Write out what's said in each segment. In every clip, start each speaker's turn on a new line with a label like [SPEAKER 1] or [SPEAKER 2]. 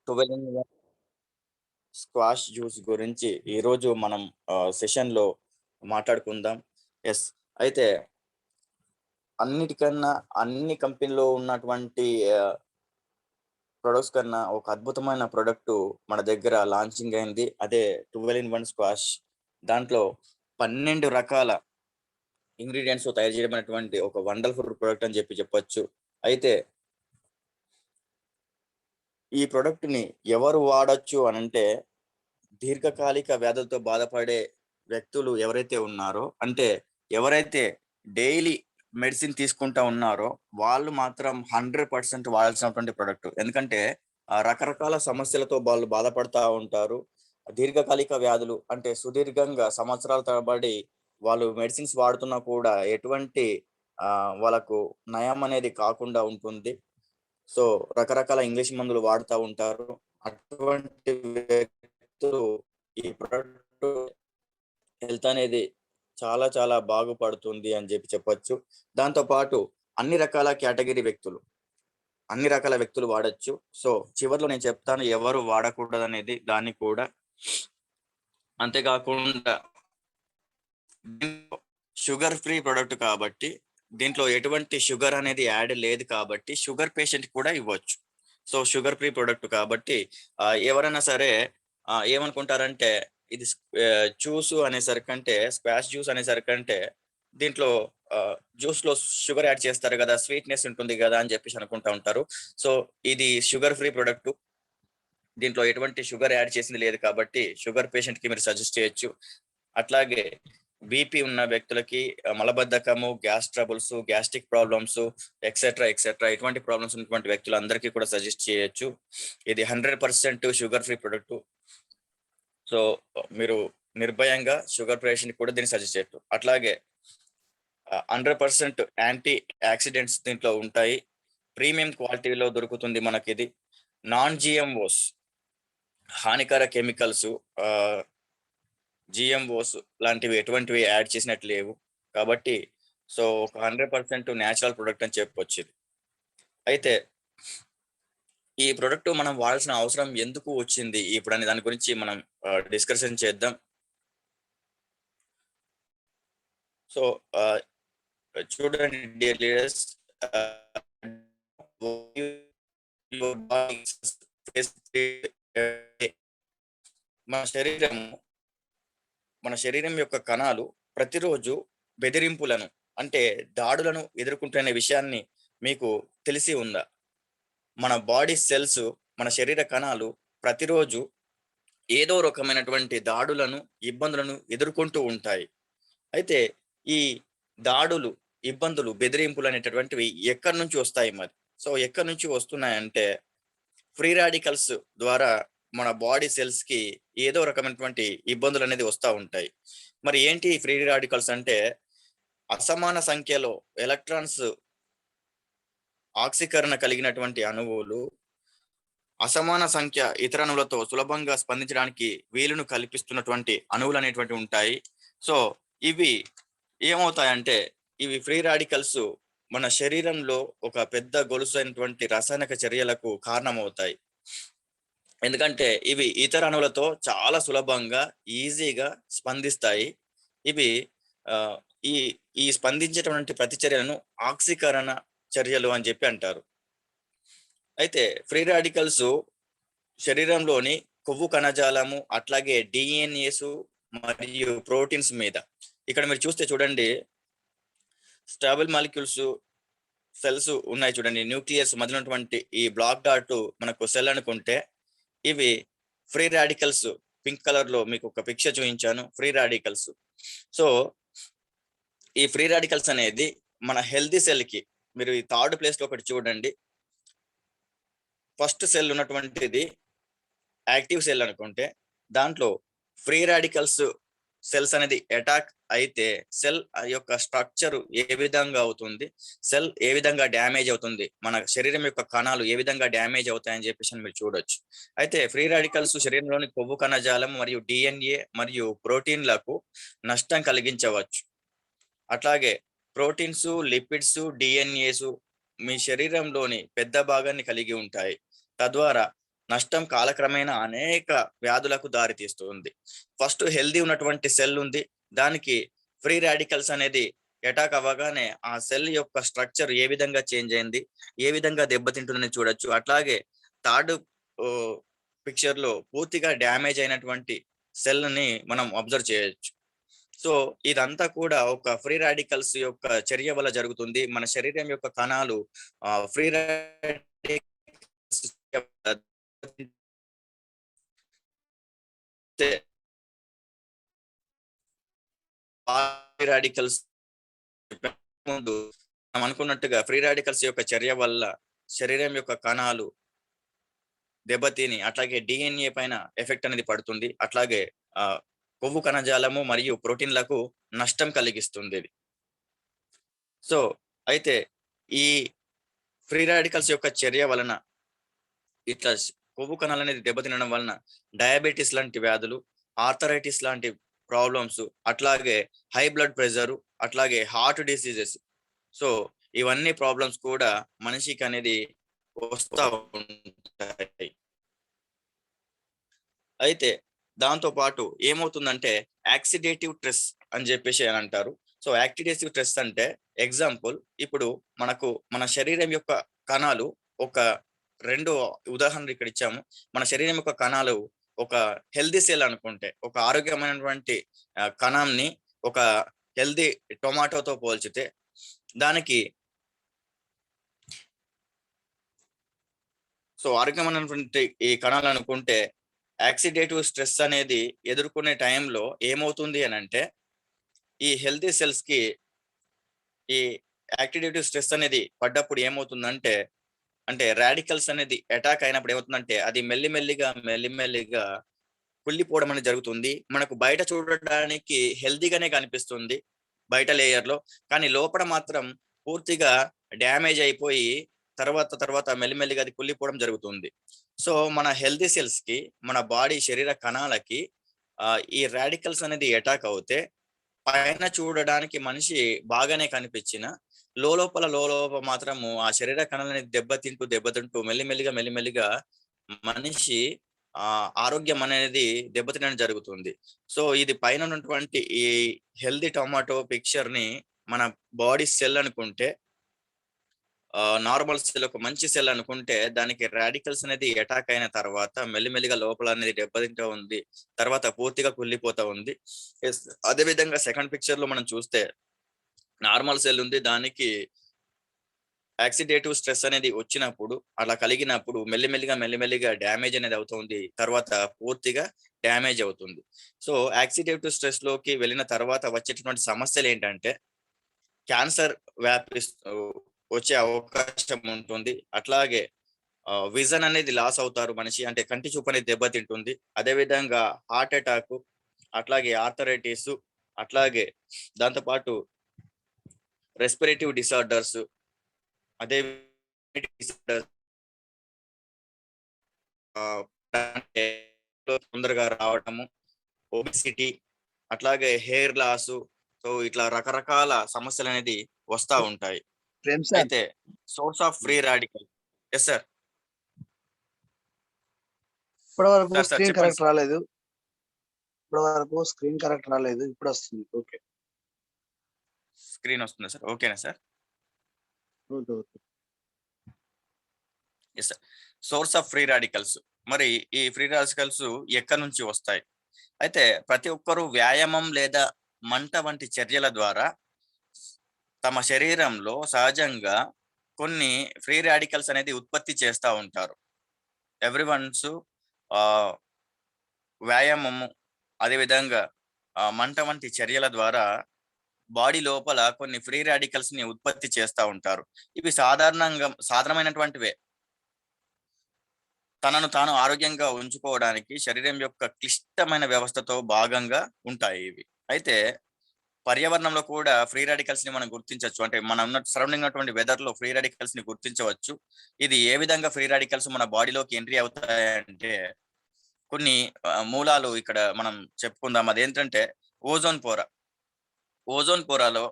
[SPEAKER 1] 12 squash juice గురించి ఈరోజు మనం సెషన్‌లో మాట్లాడుకుందాం. యెస్. అయితే అన్నిటికన్నా అన్ని కంపెనీలో ఉన్నటువంటి ఆహ్, ప్రొడక్ట్స్ కన్నా ఒక అద్భుతమైన ప్రొడక్టు మన దగ్గర లాంచింగ్ అయింది. అదే 12 స్క్వాష్. దాంట్లో 12 రకాల ఇంగ్రీడియెంట్స్‌తో తయారు చేయబడినటువంటి ఒక వండర్‌ఫుల్ ప్రొడక్ట్ అని చెప్పొచ్చు. అయితే ఈ ప్రొడక్ట్‌ని ఎవరు వాడొచ్చు అనంటే దీర్ఘకాలిక వ్యాధులతో బాధపడే వ్యక్తులు ఎవరైతే ఉన్నారో, అంటే ఎవరైతే డైలీ మెడిసిన్ తీసుకుంటా ఉన్నారో, వాళ్ళు మాత్రం 100% వాడాల్సినటువంటి ప్రొడక్ట్. ఎందుకంటే రకరకాల సమస్యలతో వాళ్ళు బాధపడతా ఉంటారు. దీర్ఘకాలిక వ్యాధులు అంటే సుదీర్ఘంగా సంవత్సరాల తరబడి వాళ్ళు మెడిసిన్స్ వాడుతున్నా కూడా ఎటువంటి వాళ్ళకు నయం అనేది కాకుండా ఉంటుంది. సో, రకరకాల ఇంగ్లీష్ మందులు వాడుతా ఉంటారు. అటువంటి వ్యక్తులు ఈ ప్రొడక్ట్ హెల్త్ అనేది చాలా చాలా బాగుపడుతుంది అని చెప్పొచ్చు. దాంతో పాటు అన్ని రకాల కేటగరీ వ్యక్తులు, అన్ని రకాల వ్యక్తులు వాడొచ్చు. సో, చివర్లో నేను చెప్తాను ఎవరు వాడకూడదనేది దాన్ని కూడా. అంతేకాకుండా దీంట్లో షుగర్ ఫ్రీ ప్రొడక్ట్ కాబట్టి, దీంట్లో ఎటువంటి షుగర్ అనేది యాడ్ లేదు కాబట్టి, షుగర్ పేషెంట్‌కి కూడా ఇవ్వచ్చు. సో, షుగర్ ఫ్రీ ప్రొడక్ట్ కాబట్టి ఎవరైనా సరే ఏమనుకుంటారంటే ఇది జ్యూసు అనేసరికంటే స్క్వాష్ జ్యూస్ అనేసరికంటే దీంట్లో జ్యూస్‌లో షుగర్ యాడ్ చేస్తారు గదా! స్వీట్‌నెస్ ఉంటుంది గదా! అని జెప్పేసి అనుకుంటా ఉంటారు. సో, ఇది షుగర్ ఫ్రీ ప్రొడక్టు. దీంట్లో ఎటువంటి షుగర్ యాడ్ చేసింది లేదు కాబట్టి, షుగర్ పేషెంట్‌కి మీరు సజెస్ట్ చేయొచ్చు. అట్లాగే బీపీ ఉన్న వ్యక్తులకి మలబద్ధకము, gas troubles, gastric problems etcetera ఇటువంటి ప్రాబ్లమ్స్ ఉన్నటువంటి వ్యక్తులందరికీ కూడా సజెస్ట్ చేయొచ్చు. ఇది 100% షుగర్ ఫ్రీ ప్రొడక్టు. సో, మీరు నిర్భయంగా షుగర్ పేషెంట్‌కి కూడా దీన్ని సజెస్ట్ చేయొచ్చు. అట్లాగే 100% యాంటీ యాక్సిడెంట్స్ దీంట్లో ఉంటాయి. ప్రీమియం క్వాలిటీలో దొరుకుతుంది మనకిది. నాన్ జీఎంఓస్ హానికర కెమికల్స్ ఆహ్, జీఎంఓస్ లాంటివి ఎటువంటివి యాడ్ చేసినట్టు లేవు. కాబట్టి సో, ఒక 100% న్యాచురల్ ప్రొడక్ట్ అని చెప్పొచ్చిది. అయితే ఈ ప్రొడక్ట్ మనం వాడాల్సిన అవసరం ఎందుకు వచ్చింది ఇప్పుడనే దాని గురించి మనం డిస్కషన్ చేద్దాం. సో, ఆహ్, చూడండి డియర్ లీడర్స్, ఆహ్, యువర్ బాడీ మన శరీరము మన శరీరం యొక్క కణాలు ప్రతిరోజు బెదిరింపులను అంటే దాడులను ఎదుర్కొంటున్న విషయాన్ని మీకు తెలిసి ఉందా? మన బాడీ సెల్స్, మన శరీర కణాలు ప్రతిరోజు ఏదో రకమైనటువంటి దాడులను, ఇబ్బందులను ఎదుర్కొంటూ ఉంటాయి. అయితే ఈ దాడులు, ఇబ్బందులు, బెదిరింపులు అనేటటువంటివి ఎక్కడి నుంచి వస్తాయి మరి? సో, ఎక్కడి నుంచి వస్తున్నాయంటే ఫ్రీ రాడికల్స్ ద్వారా మన బాడీ సెల్స్‌కి ఏదో రకమైనటువంటి ఇబ్బందులనేది వస్తా ఉంటాయి. మరి ఏంటి ఈ ఫ్రీ రాడికల్స్ అంటే, అసమాన సంఖ్యలో ఎలక్ట్రాన్స్ ఆక్సీకరణ కలిగినటువంటి అణువులు, అసమాన సంఖ్య ఇతర అణువులతో సులభంగా స్పందించడానికి వీలును కల్పిస్తున్నటువంటి అణువులనేటువంటివి ఉంటాయి. సో, ఇవి ఏమవుతాయంటే, ఇవి ఫ్రీ రాడికల్స్ మన శరీరంలో ఒక పెద్ద గొలుసైనటువంటి రసాయనిక చర్యలకు కారణమవుతాయి. ఎందుకంటే ఇవి ఇతర అణువులతో చాలా సులభంగా, ఈజీగా స్పందిస్తాయి. ఇవి ఆహ్, ఈ ఈ స్పందించేటువంటి ప్రతిచర్యలను ఆక్సీకరణ చర్యలు అని జెప్పి అంటారు. అయితే ఫ్రీ రాడికల్స్ శరీరంలోని కొవ్వు కణజాలము, అట్లాగే డీఎన్ఏసు మరియు ప్రోటీన్స్ మీద. ఇక్కడ మీరు చూస్తే చూడండి, స్టాబుల్ మాలిక్యూల్స్ సెల్స్ ఉన్నాయి చూడండి. న్యూక్లియస్ మధ్యలో ఉన్నటువంటి ఈ బ్లాక్ డాట్ మనకు సెల్ అనుకుంటే, ఇవి ఫ్రీ రాడికల్స్. పింక్ కలర్‌లో మీకు ఒక పిక్చర్ చూయించాను. Free radicals. సో, ఈ ఫ్రీ రాడికల్స్ అనేది మన హెల్తీ సెల్‌కి మీరు ఈ థర్డ్ ప్లేస్‌లో ఒకటి చూడండి. ఫస్ట్ సెల్ ఉన్నటువంటిది యాక్టివ్ సెల్ అనుకుంటే, దాంట్లో ఫ్రీ రాడికల్స్ సెల్స్ అనేది అటాక్ అయితే సెల్ యొక్క స్ట్రక్చర్ ఏ విధంగా అవుతుంది? సెల్ ఏ విధంగా డ్యామేజ్ అవుతుంది? మన శరీరం యొక్క కణాలు ఏ విధంగా డ్యామేజ్ అవుతాయని చెప్పేసి మీరు చూడొచ్చు. అయితే ఫ్రీ రాడికల్స్ శరీరంలోని కొవ్వు కణజాలం మరియు డీఎన్ఏ మరియు ప్రోటీన్‌లకు నష్టం కలిగించవచ్చు. అట్లాగే ప్రోటీన్స్, లిపిడ్స్, డీఎన్ఏస్ మీ శరీరంలోని పెద్ద భాగాన్ని కలిగి ఉంటాయి. తద్వారా నష్టం కాలక్రమేణా అనేక వ్యాధులకు దారితీస్తుంది. ఫస్ట్ హెల్తీ ఉన్నటువంటి సెల్ ఉంది. దానికి ఫ్రీ రాడికల్స్ అనేది అటాక్ అవ్వగానే ఆ సెల్ యొక్క స్ట్రక్చర్ ఏ విధంగా చేంజ్ అయింది, ఏ విధంగా దెబ్బతింటుందని చూడొచ్చు. అట్లాగే థర్డ్ పిక్చర్‌లో పూర్తిగా డ్యామేజ్ అయినటువంటి సెల్‌ని మనం అబ్జర్వ్ చేయొచ్చు. సో, ఇదంతా కూడా ఒక ఫ్రీ రాడికల్స్ యొక్క చర్య వల్ల జరుగుతుంది. మన శరీరం యొక్క కణాలు ఫ్రీ రాడికల్స్ రాడికల్స్ ముందు మనం అనుకున్నట్టుగా ఫ్రీ రాడికల్స్ యొక్క చర్య వల్ల శరీరం యొక్క కణాలు దెబ్బతిని అట్లాగే డిఎన్ఏ పైన ఎఫెక్ట్ అనేది పడుతుంది. అట్లాగే కొవ్వు కణజాలము మరియు ప్రోటీన్లకు నష్టం కలిగిస్తుంది ఇది. సో, అయితే ఈ ఫ్రీ రాడికల్స్ యొక్క చర్య వలన ఇట్లా కొవ్వు కణాలు అనేది దెబ్బతినడం వలన డయాబెటిస్ లాంటి వ్యాధులు, ఆర్థరైటిస్ లాంటి ప్రాబ్లమ్స్, అట్లాగే హై బ్లడ్ ప్రెషర్, అట్లాగే హార్ట్ డిసీజెస్. సో, ఇవన్నీ ప్రాబ్లమ్స్ కూడా మనిషికి అనేది వస్తా ఉంటాయి. అయితే దాంతో పాటు ఏమవుతుందంటే యాక్సిడేటివ్ స్ట్రెస్ అని చెప్పేసి అని అంటారు. సో, యాక్సిడేటివ్ స్ట్రెస్ అంటే ఎగ్జాంపుల్ ఇప్పుడు మనకు మన శరీరం యొక్క కణాలు ఒక 2 ఉదాహరణలు ఇక్కడ ఇచ్చాము. మన శరీరం యొక్క కణాలు ఒక హెల్తీ సెల్ అనుకుంటే, ఒక ఆరోగ్యమైనటువంటి కణంని ఒక హెల్తీ టొమాటోతో పోల్చితే దానికి ఆరోగ్యమైనటువంటి ఈ కణాలు అనుకుంటే యాక్సిడేటివ్ స్ట్రెస్ అనేది ఎదుర్కొనే టైంలో ఏమవుతుంది అనంటే, ఈ హెల్తీ సెల్స్‌కి ఈ యాక్సిడేటివ్ స్ట్రెస్ అనేది పడ్డప్పుడు ఏమవుతుందంటే, అంటే రాడికల్స్ అనేది అటాక్ అయినప్పుడు ఏమవుతుందంటే, అది మెల్లిమెల్లిగా కుళ్ళిపోవడం అనేది జరుగుతుంది. మనకు బయట చూడడానికి హెల్తీగానే కనిపిస్తుంది బయట లేయర్‌లో. కానీ లోపల మాత్రం పూర్తిగా డ్యామేజ్ అయిపోయి తర్వాత మెల్లిమెల్లిగా అది కుళ్ళిపోవడం జరుగుతుంది. సో, మన హెల్తీ సెల్స్‌కి, మన బాడీ శరీర కణాలకి ఈ రాడికల్స్ అనేది అటాక్ అవుతే పైన చూడడానికి మనిషి బాగానే కనిపించిన లోలోపల మాత్రము ఆ శరీర కణాలనేది దెబ్బతింటూ మెల్లిమెల్లిగా మనిషి ఆరోగ్యం అనేది దెబ్బతినడం జరుగుతుంది. సో, ఇది పైన ఉన్నటువంటి ఈ హెల్తీ టొమాటో పిక్చర్‌ని మన బాడీ సెల్ అనుకుంటే, నార్మల్ సెల్ ఒక మంచి సెల్ అనుకుంటే దానికి రాడికల్స్ అనేది అటాక్ అయిన తర్వాత మెల్లిమెల్లిగా లోపల అనేది దెబ్బతింటూ ఉంది. తర్వాత పూర్తిగా కుళ్ళిపోతా ఉంది. అదే విధంగా సెకండ్ పిక్చర్‌లో మనం చూస్తే నార్మల్ సెల్ ఉంది. దానికి యాక్సిడేటివ్ స్ట్రెస్ అనేది వచ్చినప్పుడు, అలా కలిగినప్పుడు మెల్లిమెల్లిగా డ్యామేజ్ అనేది అవుతుంది. తర్వాత పూర్తిగా డ్యామేజ్ అవుతుంది. సో, యాక్సిడేటివ్ స్ట్రెస్‌లోకి వెళ్ళిన తర్వాత వచ్చేటటువంటి సమస్యలేంటంటే, క్యాన్సర్ వచ్చే అవకాశం ఉంటుంది. అట్లాగే విజన్ అనేది లాస్ అవుతారు మనిషి. అంటే కంటి చూపు అనేది దెబ్బతింటుంది. అదే విధంగా హార్ట్ అటాక్, అట్లాగే ఆర్థరైటిస్, అట్లాగే దాంతో పాటు రెస్పిరేటివ్ డిసార్డర్స్, అదే డిసార్డర్స్ తొందరగా రావటము, ఒబెసిటీ, అట్లాగే హెయిర్ లాసు. సో, ఇట్లా రకరకాల సమస్యలనేది వస్తా ఉంటాయి.
[SPEAKER 2] ప్రేమ్ సార్,
[SPEAKER 1] అయితే source of free radical. Yes sir.
[SPEAKER 2] ఇప్పటివరకు
[SPEAKER 1] సార్
[SPEAKER 2] స్క్రీన్
[SPEAKER 1] చెప్పండి
[SPEAKER 2] కరెక్ట్
[SPEAKER 1] సార్.
[SPEAKER 2] రాలేదు. ఇప్పటివరకు స్క్రీన్ కరెక్ట్ రాలేదు. ఇప్పుడొస్తుంది. ఓకే.
[SPEAKER 1] స్క్రీన్ వస్తుందా సార్? ఓకేనా sir?
[SPEAKER 2] Okay.
[SPEAKER 1] Yes sir. Source of free radicals. మరి ఈ ఫ్రీ రాడికల్స్ ఎక్కడి నుంచి వస్తాయి? అయితే ప్రతి ఒక్కరు వ్యాయామం లేదా మంట వంటి చర్యల ద్వారా తమ శరీరంలో సహజంగా కొన్ని ఫ్రీ రాడికల్స్ అనేది ఉత్పత్తి చేస్తా ఉంటారు. ఎవ్రీవన్స్ ఆహ్, వ్యాయామము, అదే విధంగా మంట వంటి చర్యల ద్వారా బాడీ లోపల కొన్ని ఫ్రీ రాడికల్స్‌ని ఉత్పత్తి చేస్తా ఉంటారు. ఇవి సాధారణమైనటువంటివే. తనను తాను ఆరోగ్యంగా ఉంచుకోవడానికి శరీరం యొక్క క్లిష్టమైన వ్యవస్థతో భాగంగా ఉంటాయి ఇవి. అయితే పర్యావరణంలో కూడా ఫ్రీ రాడికల్స్‌ని మనం గుర్తించొచ్చు. అంటే మనం ఉన్న సరౌండింగ్ ఉన్నటువంటి వెదర్‌లో ఫ్రీ రాడికల్స్‌ని గుర్తించవచ్చు. ఇది ఏ విధంగా ఫ్రీ రాడికల్స్ మన బాడీలోకి ఎంట్రీ అవుతాయంటే కొన్ని మూలాలు ఇక్కడ మనం చెప్పుకుందాం. అదేంటంటే ఓజోన్ పొర. ఓజోన్ పొరలో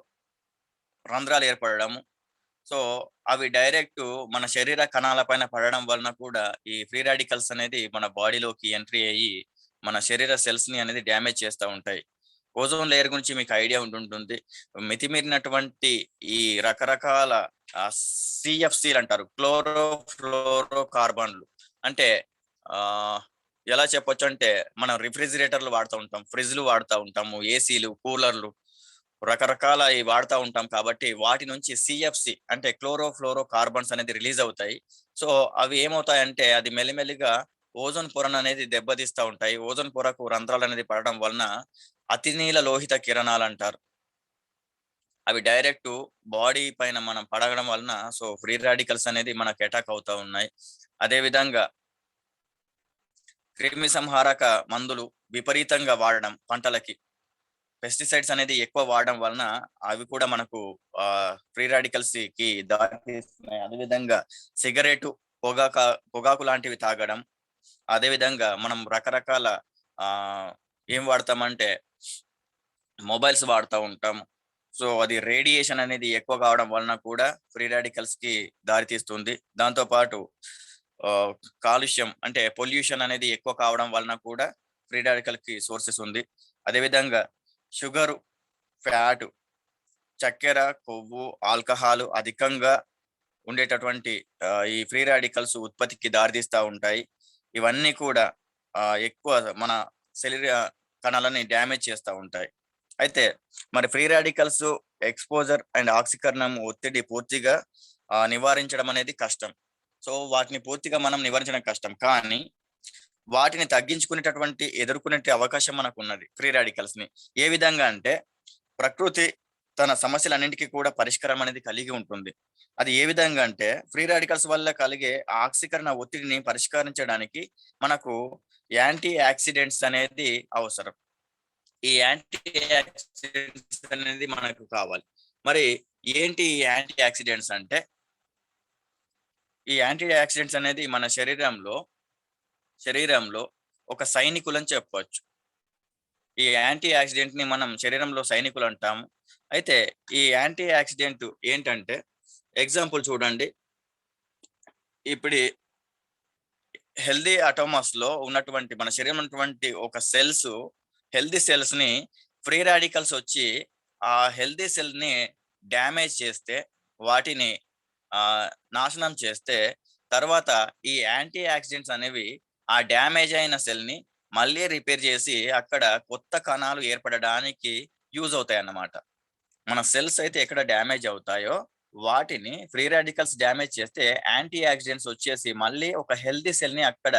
[SPEAKER 1] రంధ్రాలు ఏర్పడడము, సో అవి డైరెక్ట్ మన శరీర కణాల పైన పడడం వలన కూడా ఈ ఫ్రీ రాడికల్స్ అనేది మన బాడీలోకి ఎంట్రీ అయ్యి మన శరీర సెల్స్ ని అనేది డ్యామేజ్ చేస్తూ ఉంటాయి. ఓజోన్ లేయర్ గురించి మీకు ఐడియా ఉంటుంటుంది. మితిమీరినటువంటి ఈ రకరకాల సిఎఫ్సీలు అంటారు, క్లోరో ఫ్లోరో కార్బన్లు. అంటే ఆ ఎలా చెప్పొచ్చు అంటే, మనం రిఫ్రిజిరేటర్లు వాడుతూ ఉంటాం, ఫ్రిడ్జ్లు వాడుతూ ఉంటాము, ఏసీలు, కూలర్లు, రకరకాల వాడుతూ ఉంటాం. కాబట్టి వాటి నుంచి సిఎఫ్సి అంటే క్లోరో ఫ్లోరో కార్బన్స్ అనేది రిలీజ్ అవుతాయి. సో అవి ఏమవుతాయంటే, అది మెల్లిమెల్లిగా ఓజోన్ పొరను అనేది దెబ్బతీస్తూ ఉంటాయి. ఓజోన్ పొరకు రంధ్రాలు అనేది పడడం వలన అతినీల లోహిత కిరణాలు అంటారు, అవి డైరెక్ట్ బాడీ పైన మనం పడగడం వలన సో ఫ్రీ రాడికల్స్ అనేది మనకు అటాక్ అవుతా ఉన్నాయి. అదే విధంగా క్రిమి సంహారక మందులు విపరీతంగా వాడడం, పంటలకి పెస్టిసైడ్స్ అనేది ఎక్కువ వాడడం వలన అవి కూడా మనకు ఫ్రీ రాడికల్స్ కి దారితీస్తున్నాయి. అదేవిధంగా సిగరెట్, పొగాకు లాంటివి తాగడం, అదే విధంగా మనం రకరకాల ఆ ఏం వాడతామంటే మొబైల్స్ వాడుతూ ఉంటాం. సో అది రేడియేషన్ అనేది ఎక్కువ కావడం వలన కూడా ఫ్రీ రాడికల్స్ కి దారితీస్తుంది. దాంతో పాటు కాలుష్యం అంటే పొల్యూషన్ అనేది ఎక్కువ కావడం వలన కూడా ఫ్రీ రాడికల్ కి సోర్సెస్ ఉంది. అదేవిధంగా షుగరు, ఫ్యాటు, చక్కెర, కొవ్వు, ఆల్కహాల్ అధికంగా ఉండేటటువంటి ఈ ఫ్రీ రాడికల్స్ ఉత్పత్తికి దారితీస్తూ ఉంటాయి. ఇవన్నీ కూడా ఎక్కువ మన శరీర కణాలని డ్యామేజ్ చేస్తూ ఉంటాయి. అయితే మరి ఫ్రీ రాడికల్స్ ఎక్స్పోజర్ అండ్ ఆక్సీకరణం ఒత్తిడి పూర్తిగా నివారించడం అనేది కష్టం. సో వాటిని పూర్తిగా మనం నివారించడం కష్టం, కానీ వాటిని తగ్గించుకునేటటువంటి ఎదుర్కొనే అవకాశం మనకు ఉన్నది ఫ్రీ రాడికల్స్ ని. ఏ విధంగా అంటే, ప్రకృతి తన సమస్యలన్నింటికీ కూడా పరిష్కారం అనేది కలిగి ఉంటుంది. అది ఏ విధంగా అంటే, ఫ్రీ రాడికల్స్ వల్ల కలిగే ఆక్సీకరణ ఒత్తిడిని పరిష్కరించడానికి మనకు యాంటీ ఆక్సిడెంట్స్ అనేది అవసరం. ఈ యాంటీ ఆక్సిడెంట్స్ అనేది మనకు కావాలి. మరి ఏంటి యాంటీ ఆక్సిడెంట్స్ అంటే, ఈ యాంటీ ఆక్సిడెంట్స్ అనేది మన శరీరంలో ఒక సైనికులని చెప్పవచ్చు. ఈ యాంటీ ఆక్సిడెంట్ ని మనం శరీరంలో సైనికులు అంటాము. అయితే ఈ యాంటీ ఆక్సిడెంట్ ఏంటంటే, ఎగ్జాంపుల్ చూడండి. ఇప్పుడు హెల్దీ అటోమస్ లో ఉన్నటువంటి మన శరీరం ఉన్నటువంటి ఒక హెల్దీ సెల్స్ ని ఫ్రీ రాడికల్స్ వచ్చి ఆ హెల్దీ సెల్ ని డ్యామేజ్ చేస్తే, వాటిని నాశనం చేస్తే, తర్వాత ఈ యాంటీ ఆక్సిడెంట్స్ అనేవి ఆ డ్యామేజ్ అయిన సెల్ ని మళ్ళీ రిపేర్ చేసి అక్కడ కొత్త కణాలు ఏర్పడడానికి యూజ్ అవుతాయి అన్నమాట. మన సెల్స్ అయితే ఎక్కడ డ్యామేజ్ అవుతాయో వాటిని ఫ్రీ రాడికల్స్ డ్యామేజ్ చేస్తే, యాంటీ ఆక్సిడెంట్స్ వచ్చేసి మళ్ళీ ఒక హెల్దీ సెల్ ని అక్కడ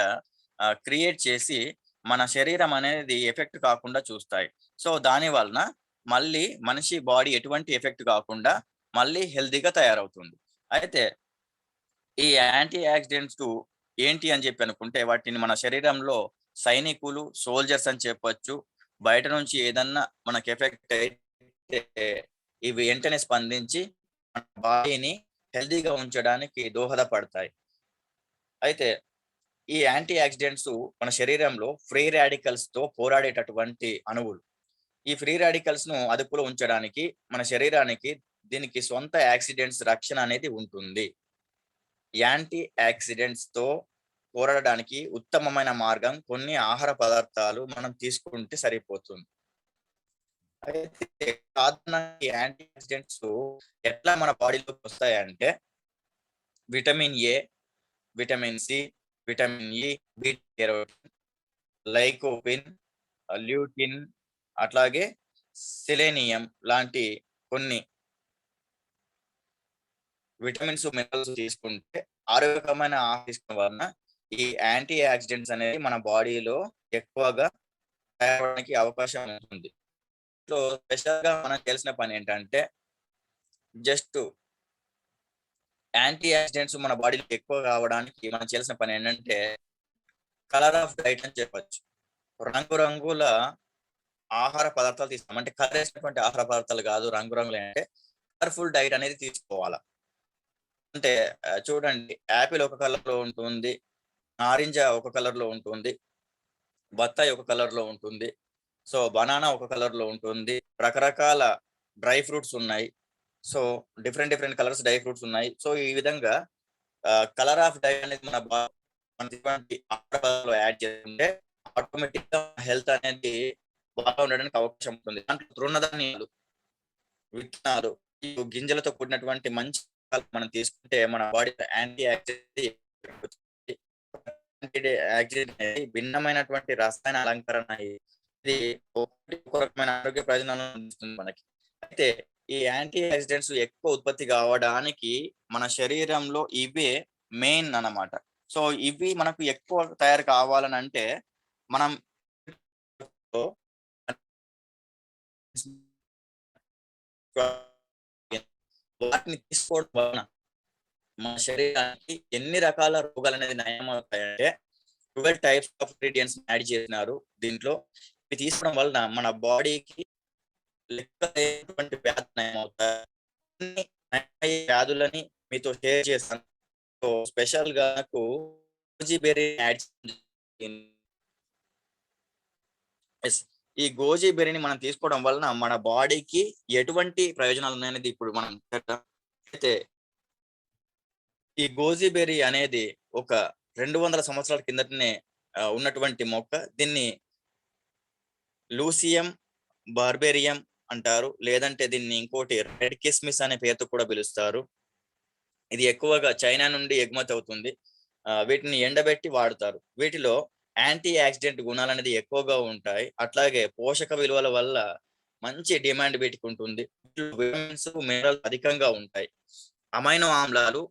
[SPEAKER 1] క్రియేట్ చేసి మన శరీరం అనేది ఎఫెక్ట్ కాకుండా చూస్తాయి. సో దాని వలన మళ్ళీ మనిషి బాడీ ఎటువంటి ఎఫెక్ట్ కాకుండా మళ్ళీ హెల్దీగా తయారవుతుంది. అయితే ఈ యాంటీ ఆక్సిడెంట్స్ ఏంటి అని చెప్పి అనుకుంటే, వాటిని మన శరీరంలో సైనికులు, సోల్జర్స్ అని చెప్పొచ్చు. బయట నుంచి ఏదన్నా మనకు ఎఫెక్ట్ అయితే ఇవి వెంటనే స్పందించి మన బాడీని హెల్దీగా ఉంచడానికి దోహదపడతాయి. అయితే ఈ యాంటీ ఆక్సిడెంట్స్ మన శరీరంలో ఫ్రీ రాడికల్స్ తో పోరాడేటటువంటి అణువులు. ఈ ఫ్రీ రాడికల్స్ ను అదుపులో ఉంచడానికి మన శరీరానికి దీనికి సొంత ఆక్సిడెంట్స్ రక్షణ అనేది ఉంటుంది. యాంటీ ఆక్సిడెంట్స్ తో పోరాడడానికి ఉత్తమమైన మార్గం కొన్ని ఆహార పదార్థాలు మనం తీసుకుంటే సరిపోతుంది. అయితే సాధారణంగా యాంటీ ఆక్సిడెంట్స్ ఎట్లా మన బాడీలోకి వస్తాయంటే, vitamin A, vitamin C, vitamin E, beta carotene, lycopene, lutein, అట్లాగే సెలేనియం లాంటి కొన్ని విటమిన్స్, మినరల్స్ తీసుకుంటే, ఆరోగ్యకరమైన ఆహారం తీసుకోవడం వలన ఈ యాంటీ ఆక్సిడెంట్స్ అనేది మన బాడీలో ఎక్కువగా తయారవడానికి అవకాశం ఉంటుంది. సో స్పెషల్ గా మనకు తెలిసిన పని ఏంటంటే, జస్ట్ యాంటీ ఆక్సిడెంట్స్ మన బాడీలో ఎక్కువ కావడానికి మనం చేయాల్సిన పని ఏంటంటే, కలర్ ఆఫ్ డైట్ అని చెప్పొచ్చు. రంగురంగుల ఆహార పదార్థాలు తీసుకోవాలి. అంటే కలర్ వేసినటువంటి ఆహార పదార్థాలు కాదు, రంగురంగులు అంటే కలర్ఫుల్ డైట్ అనేది తీసుకోవాలి. అంటే చూడండి, యాపిల్ ఒక కలర్ లో ఉంటుంది, నారింజ ఒక కలర్ లో ఉంటుంది, బత్తాయి ఒక కలర్ లో ఉంటుంది, సో బనానా ఒక కలర్ లో ఉంటుంది, రకరకాల డ్రై ఫ్రూట్స్ ఉన్నాయి. So different colours dry fruits ఉన్నాయి. సో ఈ విధంగా కలర్ ఆఫ్ డై అనేది మన ఆహారంలో యాడ్ చేసుకుంటే ఆటోమేటిక్ గా హెల్త్ అనేది బాగా ఉండడానికి అవకాశం ఉంటుంది. దాంట్లో తృణధాన్యాలు, విత్తనాలు, ఈ గింజలతో కూడినటువంటి మంచి ఆహారం మనం తీసుకుంటే మన బాడీలో యాంటీ ఆక్సిడెంట్ అనేది భిన్నమైనటువంటి రసాయన అలంకరణ ఇది ఒక రకమైన ఆరోగ్య ప్రయోజనాలను అందిస్తుంది మనకి. అయితే ఈ యాంటీ ఆక్సిడెంట్స్ ఎక్కువ ఉత్పత్తి కావడానికి మన శరీరంలో ఇవే మెయిన్ అన్నమాట. సో ఇవి మనకు ఎక్కువ తయారు కావాలని అంటే మనం వాటిని తీసుకోవడం వలన మన శరీరానికి ఎన్ని రకాల రోగాలు అనేది నయం అవుతాయంటే 12 టైప్స్ ఆఫ్ ఇంగ్రీడియంట్స్ యాడ్ చేసినారు దీంట్లో. ఇవి తీసుకోవడం వలన మన బాడీకి లెక్కలేనటువంటి వ్యాధులు నయం అవుతాయి. అన్ని నయమయ్యే వ్యాధులని మీతో షేర్ చేస్తాను. సో స్పెషల్ గా నాకు గోజీ బెర్రీ యాడ్ ఎస్. ఈ గోజీ బెర్రీని మనం తీసుకోవడం వలన మన బాడీకి ఎటువంటి ప్రయోజనాలు ఉన్నాయనేది ఇప్పుడు మనం చూద్దాం. అయితే ఈ గోజీ బెర్రీ అనేది ఒక 200 సంవత్సరాల కిందటనే ఉన్నటువంటి మొక్క. దీన్ని లూసియం బార్బేరియం అంటారు. లేదంటే దీన్ని ఇంకోటి రెడ్ కిస్మిస్ అనే పేరుతో కూడా పిలుస్తారు. ఇది ఎక్కువగా చైనా నుండి ఎగుమతి అవుతుంది. వీటిని ఎండబెట్టి వాడుతారు. వీటిలో యాంటీ ఆక్సిడెంట్ గుణాలు అనేది ఎక్కువగా ఉంటాయి. అట్లాగే పోషక విలువల వల్ల మంచి డిమాండ్ వీటికి ఉంటుంది. విటమిన్స్, మినరల్స్ అధికంగా ఉంటాయి. అమైనో ఆమ్లాలు,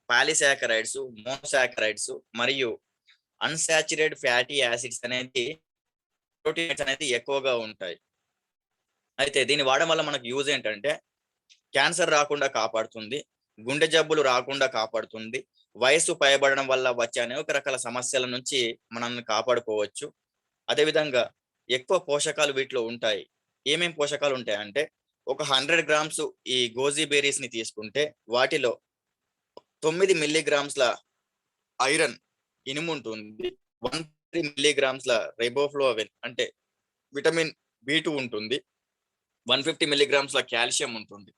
[SPEAKER 1] పాలిసాకరైడ్స్, మోనోసాకరైడ్స్ మరియు అన్సాచురేటెడ్ ఫ్యాటీ యాసిడ్స్ అనేది ప్రోటీన్స్ అనేది ఎక్కువగా ఉంటాయి. అయితే దీన్ని వాడడం వల్ల మనకు యూజ్ ఏంటంటే క్యాన్సర్ రాకుండా కాపాడుతుంది, గుండె జబ్బులు రాకుండా కాపాడుతుంది, వయస్సు పైబడడం వల్ల వచ్చే అనేక రకాల సమస్యల నుంచి మనల్ని కాపాడుకోవచ్చు. అదేవిధంగా ఎక్కువ పోషకాలు వీటిలో ఉంటాయి. ఏమేం పోషకాలు ఉంటాయంటే ఒక 100 గ్రామ్స్ ఈ గోజీ బెర్రీస్ ని తీసుకుంటే వాటిలో 9 మిల్లీగ్రామ్స్ల ఐరన్, ఇనుము ఉంటుంది. 1 మిల్లీగ్రామ్స్ల రైబోఫ్లోవిన్ అంటే విటమిన్ B2 ఉంటుంది. 150 మిల్లీగ్రామ్స్ల కాల్షియం ఉంటుంది.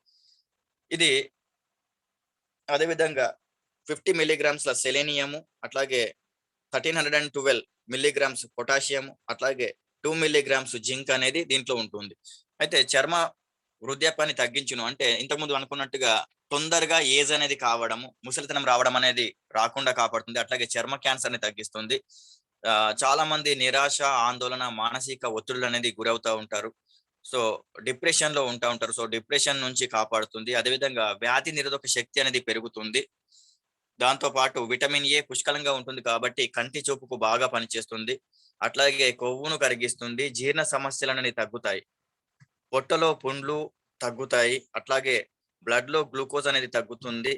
[SPEAKER 1] ఇది అదేవిధంగా 50 మిల్లీగ్రామ్స్ల సెలేనియము, అట్లాగే 1312 మిల్లీగ్రామ్స్ పొటాషియం, అట్లాగే 2 మిల్లీగ్రామ్స్ జింక్ అనేది దీంట్లో ఉంటుంది. అయితే చర్మ వృద్ధాప్యాన్ని తగ్గించును అంటే ఇంతకుముందు అనుకున్నట్టుగా తొందరగా ఏజ్ అనేది కావడము, ముసలితనం రావడం అనేది రాకుండా కాపాడుతుంది. అట్లాగే చర్మ క్యాన్సర్ ని తగ్గిస్తుంది. చాలా మంది నిరాశ, ఆందోళన, మానసిక ఒత్తిడులు అనేది గురవుతా ఉంటారు. సో డిప్రెషన్ లో ఉంటారు. సో డిప్రెషన్ నుంచి కాపాడుతుంది. అదేవిధంగా వ్యాధి నిరోధక శక్తి అనేది పెరుగుతుంది. దాంతో పాటు విటమిన్ ఏ పుష్కలంగా ఉంటుంది కాబట్టి కంటి చూపుకు బాగా పనిచేస్తుంది. అట్లాగే కొవ్వును కరిగిస్తుంది. జీర్ణ సమస్యలు అనేవి తగ్గుతాయి. పొట్టలో పుండ్లు తగ్గుతాయి. అట్లాగే బ్లడ్ లో గ్లూకోజ్ అనేది తగ్గుతుంది.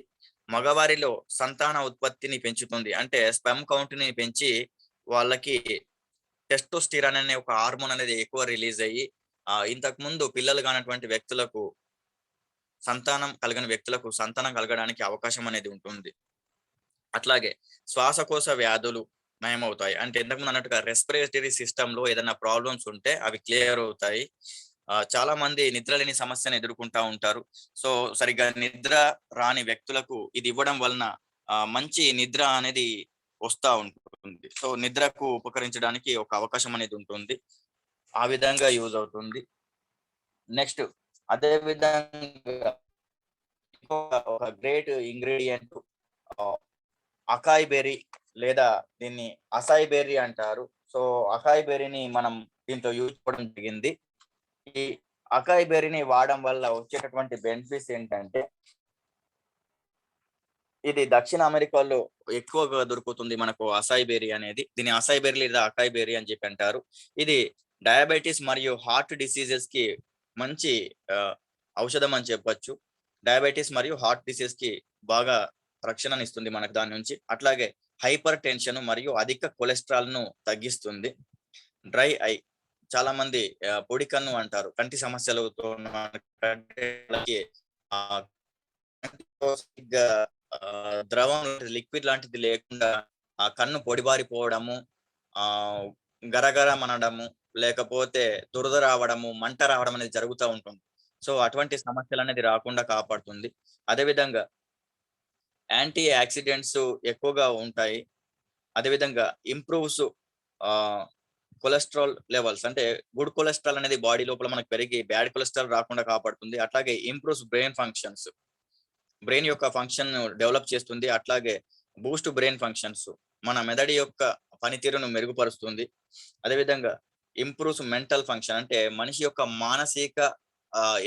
[SPEAKER 1] మగవారిలో సంతాన ఉత్పత్తిని పెంచుతుంది. అంటే స్పెర్మ్ కౌంట్ ని పెంచి వాళ్ళకి టెస్టోస్టిరాన్ అనే ఒక హార్మోన్ అనేది ఎక్కువ రిలీజ్ అయ్యి ఇంతకు ముందు పిల్లలు కానటువంటి వ్యక్తులకు సంతానం కలగని వ్యక్తులకు సంతానం కలగడానికి అవకాశం అనేది ఉంటుంది. అట్లాగే శ్వాసకోశ వ్యాధులు నయమవుతాయి. అంటే ఇంతకుముందు అన్నట్టుగా రెస్పిరేటరీ సిస్టమ్ లో ఏదైనా ప్రాబ్లమ్స్ ఉంటే అవి క్లియర్ అవుతాయి. చాలా మంది నిద్ర లేని సమస్యను ఎదుర్కొంటా ఉంటారు. సో సరిగ్గా నిద్ర రాని వ్యక్తులకు ఇది ఇవ్వడం వలన మంచి నిద్ర అనేది వస్తా ఉంటుంది. సో నిద్రకు ఉపకరించడానికి ఒక అవకాశం అనేది ఉంటుంది. ఆ విధంగా యూజ్ అవుతుంది. నెక్స్ట్ అదే విధంగా ఒక గ్రేట్ ఇంగ్రీడియంట్ అకాయ్ బెర్రీ లేదా దీన్ని అసాయ్ బెర్రీ అంటారు. సో అకాయ్ బెర్రీని మనం దీంట్లో యూజ్ చేయడం జరిగింది. ఈ అకాయ్ బెర్రీని వాడడం వల్ల వచ్చేటటువంటి బెనిఫిట్స్ ఏంటంటే ఇది దక్షిణ అమెరికాలో ఎక్కువగా దొరుకుతుంది మనకు అసాయ్ బెర్రీ అనేది. దీని అసాయ్ బెర్రీ లేదా అకాయ్ బెర్రీ అని చెప్పి అంటారు. ఇది డయాబెటీస్ మరియు హార్ట్ డిసీజెస్ కి మంచి ఔషధం అని చెప్పొచ్చు. డయాబెటీస్ మరియు హార్ట్ డిసీజ్ కి బాగా రక్షణని ఇస్తుంది మనకు దాని నుంచి. అట్లాగే హైపర్ టెన్షన్ మరియు అధిక కొలెస్ట్రాల్ ను తగ్గిస్తుంది. డ్రై ఐ, చాలా మంది పొడి కన్ను అంటారు. కంటి సమస్యలతో ద్రవం లిక్విడ్ లాంటిది లేకుండా ఆ కన్ను పొడిబారిపోవడము, ఆ గరగర అనడము, లేకపోతే దురద రావడము, మంట రావడం అనేది జరుగుతూ ఉంటుంది. సో అటువంటి సమస్యలు అనేది రాకుండా కాపాడుతుంది. అదేవిధంగా యాంటీ ఆక్సిడెంట్స్ ఎక్కువగా ఉంటాయి. అదేవిధంగా ఇంప్రూవ్స్ కొలెస్ట్రాల్ లెవెల్స్, అంటే గుడ్ కొలెస్ట్రాల్ అనేది బాడీ లోపల మనకు పెరిగి బ్యాడ్ కొలెస్ట్రాల్ రాకుండా కాపాడుతుంది. అట్లాగే ఇంప్రూవ్స్ బ్రెయిన్ ఫంక్షన్స్, బ్రెయిన్ యొక్క ఫంక్షన్ డెవలప్ చేస్తుంది. అట్లాగే బూస్ట్ బ్రెయిన్ ఫంక్షన్స్, మన మెదడు యొక్క పనితీరును మెరుగుపరుస్తుంది. అదేవిధంగా ఇంప్రూవ్స్ మెంటల్ ఫంక్షన్, అంటే మనిషి యొక్క మానసిక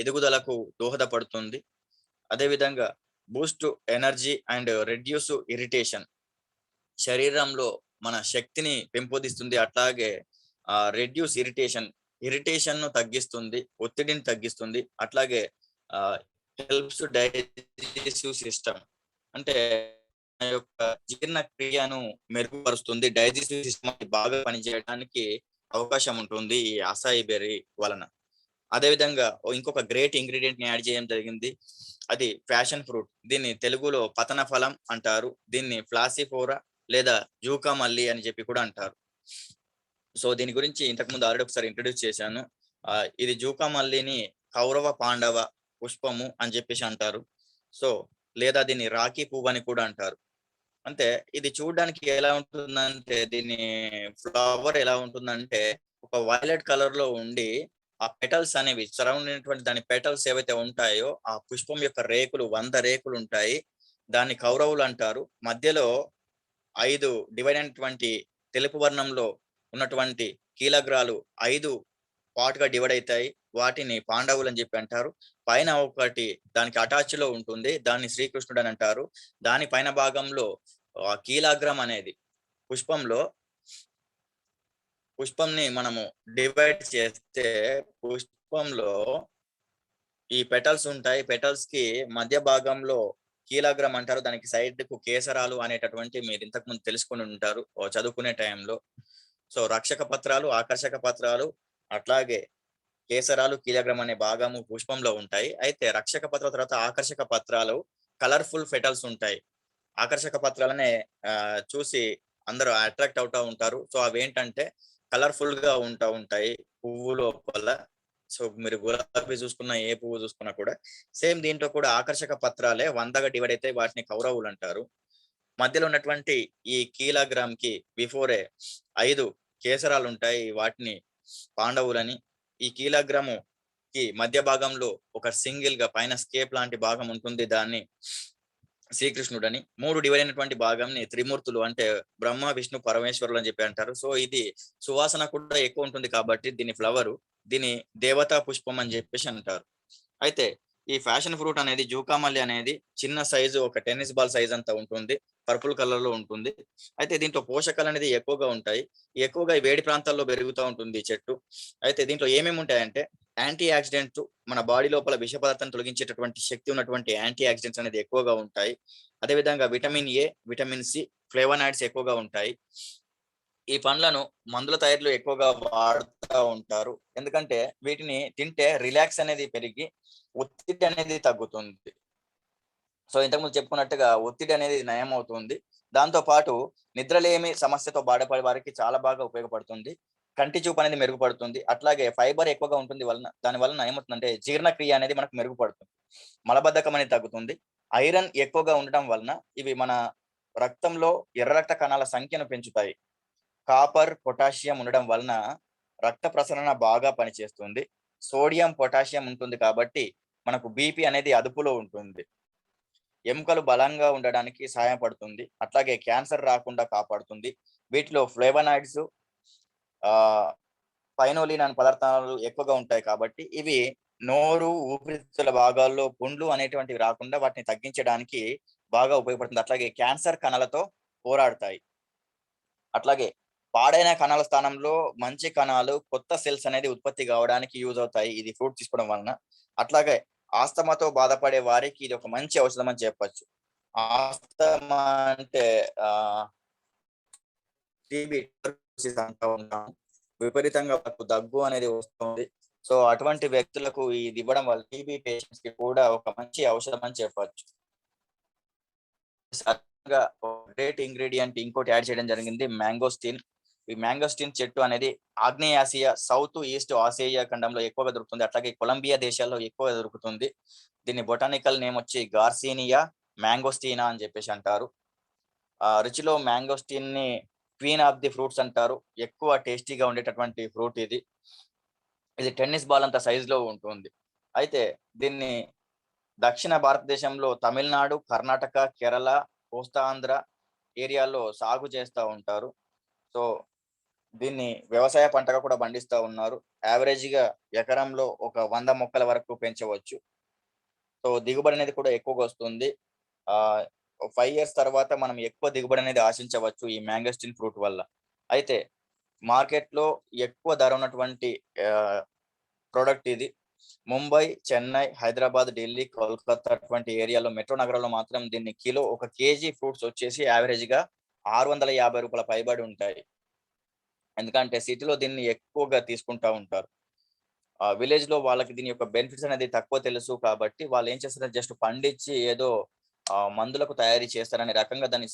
[SPEAKER 1] ఎదుగుదలకు దోహదపడుతుంది. అదేవిధంగా Boost energy and reduce irritation, శరీరంలో మన శక్తిని పెంపొందిస్తుంది. అట్లాగే రెడ్యూస్ ఇరిటేషన్ ను తగ్గిస్తుంది, ఒత్తిడిని తగ్గిస్తుంది. అట్లాగే హెల్ప్స్ డైజెస్టివ్ సిస్టమ్, అంటే మన యొక్క జీర్ణక్రియను మెరుగుపరుస్తుంది. డైజెస్టివ్ సిస్టమ్ బాగా పనిచేయడానికి అవకాశం ఉంటుంది ఈ అసాయి బెర్రీ వలన. అదేవిధంగా ఇంకొక గ్రేట్ ఇంగ్రీడియంట్ ని యాడ్ చేయడం జరిగింది, అది ప్యాషన్ ఫ్రూట్. దీన్ని తెలుగులో పతన ఫలం అంటారు. దీన్ని ఫ్లాసిఫోరా లేదా జూకా మల్లి అని చెప్పి కూడా అంటారు. సో దీని గురించి ఇంతకుముందు ఆల్రెడీ ఒకసారి ఇంట్రడ్యూస్ చేశాను. ఇది జూకా మల్లిని కౌరవ పాండవ పుష్పము అని చెప్పేసి అంటారు. సో లేదా దీన్ని రాఖీ పువ్వు అని కూడా అంటారు. అంటే ఇది చూడడానికి ఎలా ఉంటుందంటే, దీని ఫ్లవర్ ఎలా ఉంటుందంటే ఒక వైలెట్ కలర్ లో ఉండి, ఆ పెటల్స్ అనేవి సరౌండ్ అయినటువంటి దాని పెటల్స్ ఏవైతే ఉంటాయో ఆ పుష్పం యొక్క రేకులు 100 రేకులు ఉంటాయి. దాన్ని కౌరవులు అంటారు. మధ్యలో 5 డివైడ్ అయినటువంటి తెలుపు వర్ణంలో ఉన్నటువంటి కీలగ్రాలు 5 పార్ట్ గా డివైడ్ అవుతాయి. వాటిని పాండవులు అని చెప్పి అంటారు. పైన ఒకటి దానికి అటాచ్ లో ఉంటుంది, దాన్ని శ్రీకృష్ణుడు అని అంటారు. దాని పైన భాగంలో కీలాగ్రం అనేది పుష్పంని మనము డివైడ్ చేస్తే పుష్పంలో ఈ పెటల్స్ ఉంటాయి. పెటల్స్ కి మధ్య భాగంలో కీలాగ్రం అంటారు. దానికి సైడ్ కు కేసరాలు అనేటటువంటి మీరు ఇంతకు ముందు తెలుసుకుని ఉంటారు చదువుకునే టైంలో. సో రక్షక పత్రాలు, ఆకర్షక పత్రాలు, అట్లాగే కేసరాలు, కీలగ్రం అనే భాగము పుష్పంలో ఉంటాయి. అయితే రక్షక పత్రాల తర్వాత ఆకర్షక పత్రాలు కలర్ఫుల్ ఫెటల్స్ ఉంటాయి. ఆకర్షక పత్రాలనే చూసి అందరూ అట్రాక్ట్ అవుతా ఉంటారు. సో అవేంటంటే కలర్ఫుల్ గా ఉంటాయి పువ్వు లోపల. సో మీరు గులాబీ చూసుకున్న, ఏ పువ్వు చూసుకున్నా కూడా సేమ్ దీంట్లో కూడా ఆకర్షక పత్రాలే 100గా డివైడ్ అయితే వాటిని కౌరవులు అంటారు. మధ్యలో ఉన్నటువంటి ఈ కీలాగ్రామ్ కి బిఫోరే 5 కేసరాలు ఉంటాయి, వాటిని పాండవులని. ఈ కీలాగ్రాము కి మధ్య భాగంలో ఒక సింగిల్ గా పైన స్కేప్ లాంటి భాగం ఉంటుంది, దాన్ని శ్రీకృష్ణుడని. 3 డివైడ్ అయినటువంటి భాగంని త్రిమూర్తులు, అంటే బ్రహ్మ, విష్ణు, పరమేశ్వరులు అని చెప్పి అంటారు. సో ఇది సువాసన కూడా ఎక్కువ ఉంటుంది కాబట్టి దీని ఫ్లవర్, దీని దేవతా పుష్పం అని చెప్పేసి అంటారు. అయితే ఈ ఫ్యాషన్ ఫ్రూట్ అనేది, జూకామల్లి అనేది చిన్న సైజు, ఒక టెన్నిస్ బాల్ సైజ్ అంతా ఉంటుంది, పర్పుల్ కలర్ లో ఉంటుంది. అయితే దీంట్లో పోషకాలు అనేది ఎక్కువగా ఉంటాయి. ఎక్కువగా ఈ వేడి ప్రాంతాల్లో పెరుగుతూ ఉంటుంది ఈ చెట్టు. అయితే దీంట్లో ఏమేమి ఉంటాయంటే యాంటీ ఆక్సిడెంట్స్, మన బాడీ లోపల విష పదార్థాన్ని తొలగించేటటువంటి శక్తి ఉన్నటువంటి యాంటీ ఆక్సిడెంట్స్ అనేది ఎక్కువగా ఉంటాయి. అదేవిధంగా vitamin A, vitamin C, flavonoids ఎక్కువగా ఉంటాయి. ఈ పండ్లను మందుల తయారీలో ఎక్కువగా వాడుతూ ఉంటారు. ఎందుకంటే వీటిని తింటే రిలాక్స్ అనేది పెరిగి ఒత్తిడి అనేది తగ్గుతుంది. సో ఇంతకుముందు చెప్పుకున్నట్టుగా ఒత్తిడి అనేది నయం అవుతుంది. దాంతో పాటు నిద్రలేమి సమస్యతో బాధపడే వారికి చాలా బాగా ఉపయోగపడుతుంది. కంటి చూపు అనేది మెరుగుపడుతుంది. అట్లాగే ఫైబర్ ఎక్కువగా ఉంటుంది దాని వలన ఏమవుతుందంటే జీర్ణక్రియ అనేది మనకు మెరుగుపడుతుంది. మలబద్ధకం అనేది తగ్గుతుంది. ఐరన్ ఎక్కువగా ఉండడం వలన ఇవి మన రక్తంలో ఎర్ర రక్త కణాల సంఖ్యను పెంచుతాయి. కాపర్, పొటాషియం ఉండడం వలన రక్త ప్రసరణ బాగా పనిచేస్తుంది. సోడియం, పొటాషియం ఉంటుంది కాబట్టి మనకు బీపీ అనేది అదుపులో ఉంటుంది. ఎముకలు బలంగా ఉండడానికి సహాయపడుతుంది. అట్లాగే క్యాన్సర్ రాకుండా కాపాడుతుంది. వీటిలో ఫ్లేవనాయిడ్స్, పైనోలిన్ అనే పదార్థాలు ఎక్కువగా ఉంటాయి కాబట్టి ఇవి నోరు, ఊపిరితిత్తుల భాగాల్లో పుండ్లు అనేటువంటివి రాకుండా వాటిని తగ్గించడానికి బాగా ఉపయోగపడుతుంది. అట్లాగే క్యాన్సర్ కణాలతో పోరాడతాయి. అట్లాగే పాడైన కణాల స్థానంలో మంచి కణాలు, కొత్త సెల్స్ అనేది ఉత్పత్తి కావడానికి యూజ్ అవుతాయి ఇది ఫ్రూట్ తీసుకోవడం వలన. అట్లాగే ఆస్తమాతో బాధపడే వారికి ఇది ఒక మంచి ఔషధం అని చెప్పొచ్చు. ఆస్తమా అంటే టీబీ అంటూ ఉంటాం. విపరీతంగా దగ్గు అనేది వస్తుంది. సో అటువంటి వ్యక్తులకు ఇది ఇవ్వడం వల్ల టీబీ పేషెంట్స్ కి కూడా ఒక మంచి ఔషధం అని చెప్పొచ్చు. గ్రేట్ ఇంగ్రీడియంట్ ఇంకోటి యాడ్ చేయడం జరిగింది, మ్యాంగోస్టిన్. ఈ మ్యాంగోస్టిన్ చెట్టు అనేది ఆగ్నేయ ఆసియా, సౌత్ ఈస్ట్ ఆసియా ఖండంలో ఎక్కువగా దొరుకుతుంది. అట్లాగే కొలంబియా దేశాల్లో ఎక్కువగా దొరుకుతుంది. దీని బొటానికల్ నేమ్ వచ్చి గార్సినియా మ్యాంగోస్టీనా అని చెప్పేసి అంటారు. రుచిలో మ్యాంగోస్టిన్ ని క్వీన్ ఆఫ్ ది ఫ్రూట్స్ అంటారు. ఎక్కువ టేస్టీగా ఉండేటటువంటి ఫ్రూట్ ఇది. ఇది టెన్నిస్ బాల్ అంత సైజ్ లో ఉంటుంది. అయితే దీన్ని దక్షిణ భారతదేశంలో తమిళనాడు, కర్ణాటక, కేరళ, కోస్తాంధ్ర ఏరియాల్లో సాగు చేస్తూ ఉంటారు. సో దీన్ని వ్యవసాయ పంటగా కూడా పండిస్తూ ఉన్నారు. యావరేజ్ గా ఎకరంలో ఒక 100 మొక్కల వరకు పెంచవచ్చు. సో దిగుబడి అనేది కూడా ఎక్కువగా వస్తుంది. 5 ఇయర్స్ తర్వాత మనం ఎక్కువ దిగుబడి అనేది ఆశించవచ్చు ఈ మ్యాంగోస్టిన్ ఫ్రూట్ వల్ల. అయితే మార్కెట్ లో ఎక్కువ ధర ఉన్నటువంటి ప్రోడక్ట్ ఇది. ముంబై, చెన్నై, హైదరాబాద్, ఢిల్లీ, కోల్కతా అటువంటి ఏరియాలో మెట్రో నగరాల్లో మాత్రం దీన్ని కిలో 1 కేజీ ఫ్రూట్స్ వచ్చేసి యావరేజ్ గా ₹650 పైబడి ఉంటాయి. ఎందుకంటే సిటీలో దీన్ని ఎక్కువగా తీసుకుంటా ఉంటారు. విలేజ్ లో వాళ్ళకి దీని యొక్క బెనిఫిట్స్ అనేది తక్కువ తెలుసు కాబట్టి వాళ్ళు ఏం చేస్తారు, జస్ట్ పండించి ఏదో మందులకు తయారీ చేస్తారనే రకంగా దాన్ని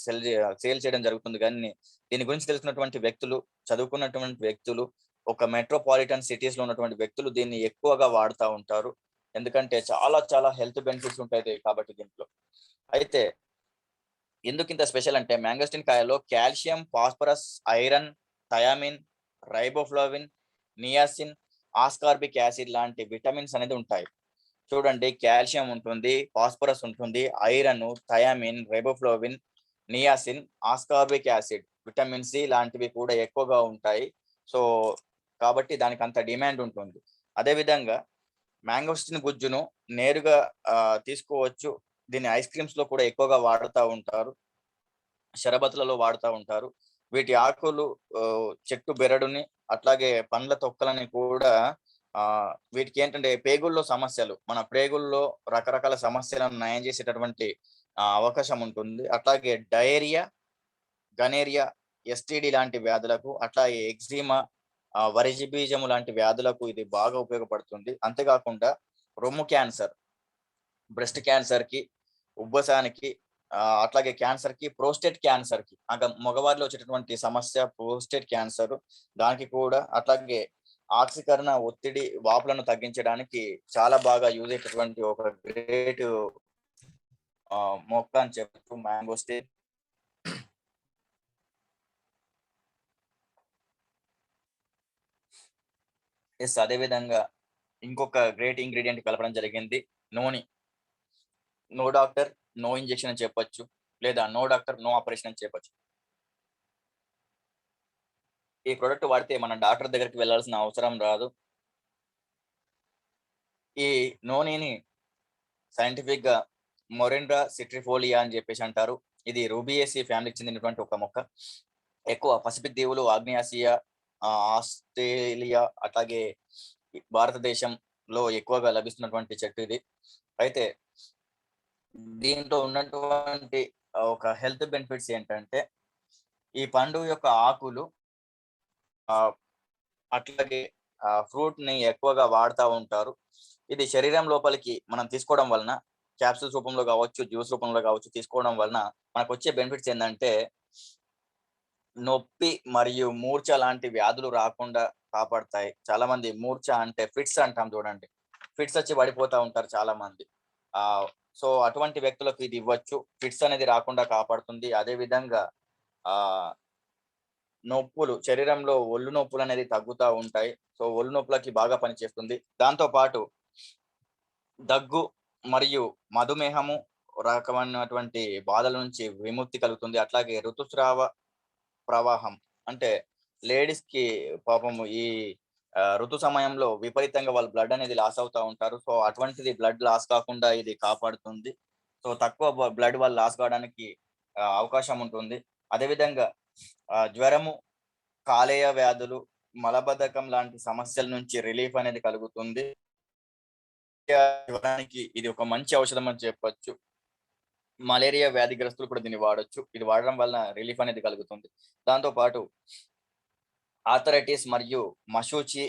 [SPEAKER 1] సేల్ చేయడం జరుగుతుంది. కానీ దీని గురించి తెలుసుకున్నటువంటి వ్యక్తులు, చదువుకున్నటువంటి వ్యక్తులు, ఒక మెట్రోపాలిటన్ సిటీస్ లో ఉన్నటువంటి వ్యక్తులు దీన్ని ఎక్కువగా వాడుతూ ఉంటారు. ఎందుకంటే చాలా చాలా హెల్త్ బెనిఫిట్స్ ఉంటాయి కాబట్టి దీంట్లో. అయితే ఎందుకు ఇంత స్పెషల్ అంటే మ్యాంగోస్టిన్ కాయలో calcium, phosphorus, iron, thiamine, riboflavin, niacin, ascorbic acid లాంటి విటమిన్స్ అనేది ఉంటాయి. చూడండి, కాల్షియం ఉంటుంది, ఫాస్ఫరస్ ఉంటుంది, iron, thiamine, riboflavin, niacin, ascorbic acid, vitamin C లాంటివి కూడా ఎక్కువగా ఉంటాయి. సో కాబట్టి దానికి అంత డిమాండ్ ఉంటుంది. అదే విధంగా మ్యాంగోస్టిన్ గుజ్జును నేరుగా తీసుకోవచ్చు. దీన్ని ఐస్ క్రీమ్స్ లో కూడా ఎక్కువగా వాడుతూ ఉంటారు, షరబత్లలో వాడుతూ ఉంటారు. వీటి ఆకులు, చెట్టు బెరడుని, అట్లాగే పండ్ల తొక్కలని కూడా వీటికి ఏంటంటే పేగుల్లో సమస్యలు, మన ప్రేగుల్లో రకరకాల సమస్యలను నయం చేసేటటువంటి అవకాశం ఉంటుంది. అట్లాగే డయేరియా, గనేరియా, ఎస్టిడి లాంటి వ్యాధులకు, అట్లాగే ఎగ్జిమా, వరిజిబీజము లాంటి వ్యాధులకు ఇది బాగా ఉపయోగపడుతుంది. అంతేకాకుండా రొమ్ము క్యాన్సర్, బ్రెస్ట్ క్యాన్సర్ కి, ఉబ్బసానికి, అట్లాగే క్యాన్సర్ కి, ప్రోస్టేట్ క్యాన్సర్ కి, మగవారిలో వచ్చేటటువంటి సమస్య ప్రోస్టేట్ క్యాన్సర్, దానికి కూడా, అట్లాగే ఆక్సీకరణ, ఒత్తిడి, వాపులను తగ్గించడానికి చాలా బాగా యూజ్ అయ్యేటటువంటి ఒక గ్రేట్ మొక్క అని చెప్పచ్చు మ్యాంగోస్టిన్. అదే విధంగా ఇంకొక గ్రేట్ ఇంగ్రీడియంట్ కలపడం జరిగింది, నూనె. నో డాక్టర్ నో ఇంజెక్షన్ అని చెప్పొచ్చు, లేదా నో డాక్టర్ నో ఆపరేషన్ అని చెప్పొచ్చు. ఈ ప్రొడక్ట్ వాడితే మన డాక్టర్ దగ్గరికి వెళ్ళాల్సిన అవసరం రాదు. ఈ నూనెని సైంటిఫిక్ గా మొరిండా సిట్రిఫోలియా అని చెప్పేసి అంటారు. ఇది రూబియేసి ఫ్యామిలీకి చెందినటువంటి ఒక మొక్క. ఎక్కువ పసిఫిక్ దీవులు, ఆగ్నేయాసియా, ఆస్ట్రేలియా, అట్లాగే భారతదేశంలో ఎక్కువగా లభిస్తున్నటువంటి చెట్టు ఇది. అయితే దీంట్లో ఉన్నటువంటి ఒక హెల్త్ బెనిఫిట్స్ ఏంటంటే, ఈ పండు యొక్క ఆకులు, అట్లాగే ఫ్రూట్ ని ఎక్కువగా వాడుతూ ఉంటారు. ఇది శరీరం లోపలికి మనం తీసుకోవడం వలన, క్యాప్సూల్స్ రూపంలో కావచ్చు, జ్యూస్ రూపంలో కావచ్చు, తీసుకోవడం వలన మనకు వచ్చే బెనిఫిట్స్ ఏంటంటే, నొప్పి మరియు మూర్ఛ లాంటి వ్యాధులు రాకుండా కాపాడతాయి. చాలా మంది మూర్ఛ అంటే ఫిట్స్ అంటాం చూడండి, ఫిట్స్ వచ్చి పడిపోతా ఉంటారు చాలా మంది. సో అటువంటి వ్యక్తులకు ఇది ఇవ్వచ్చు, ఫిట్స్ అనేది రాకుండా కాపాడుతుంది. అదే విధంగా నొప్పులు, శరీరంలో ఒళ్ళు నొప్పులు అనేది తగ్గుతూ ఉంటాయి. సో ఒళ్ళు నొప్పులకి బాగా పనిచేస్తుంది. దాంతో పాటు దగ్గు మరియు మధుమేహము రకమైనటువంటి బాధల నుంచి విముక్తి కలుగుతుంది. అట్లాగే ఋతుస్రావ ప్రవాహం, అంటే లేడీస్ కి పాపము ఈ ఋతు సమయంలో విపరీతంగా వాళ్ళు బ్లడ్ అనేది లాస్ అవుతా ఉంటారు. సో అటువంటిది బ్లడ్ లాస్ కాకుండా ఇది కాపాడుతుంది. సో తక్కువ బ్లడ్ వాళ్ళు లాస్ కావడానికి అవకాశం ఉంటుంది. అదేవిధంగా జ్వరము, కాలేయ వ్యాధులు, మలబద్ధకం లాంటి సమస్యల నుంచి రిలీఫ్ అనేది కలుగుతుంది. జ్వరానికి ఇది ఒక మంచి ఔషధం అని చెప్పొచ్చు. మలేరియా వ్యాధిగ్రస్తులు కూడా దీన్ని వాడొచ్చు. ఇది వాడడం వల్ల రిలీఫ్ అనేది కలుగుతుంది. దాంతో పాటు ఆర్థరైటిస్ మరియు మశూచి,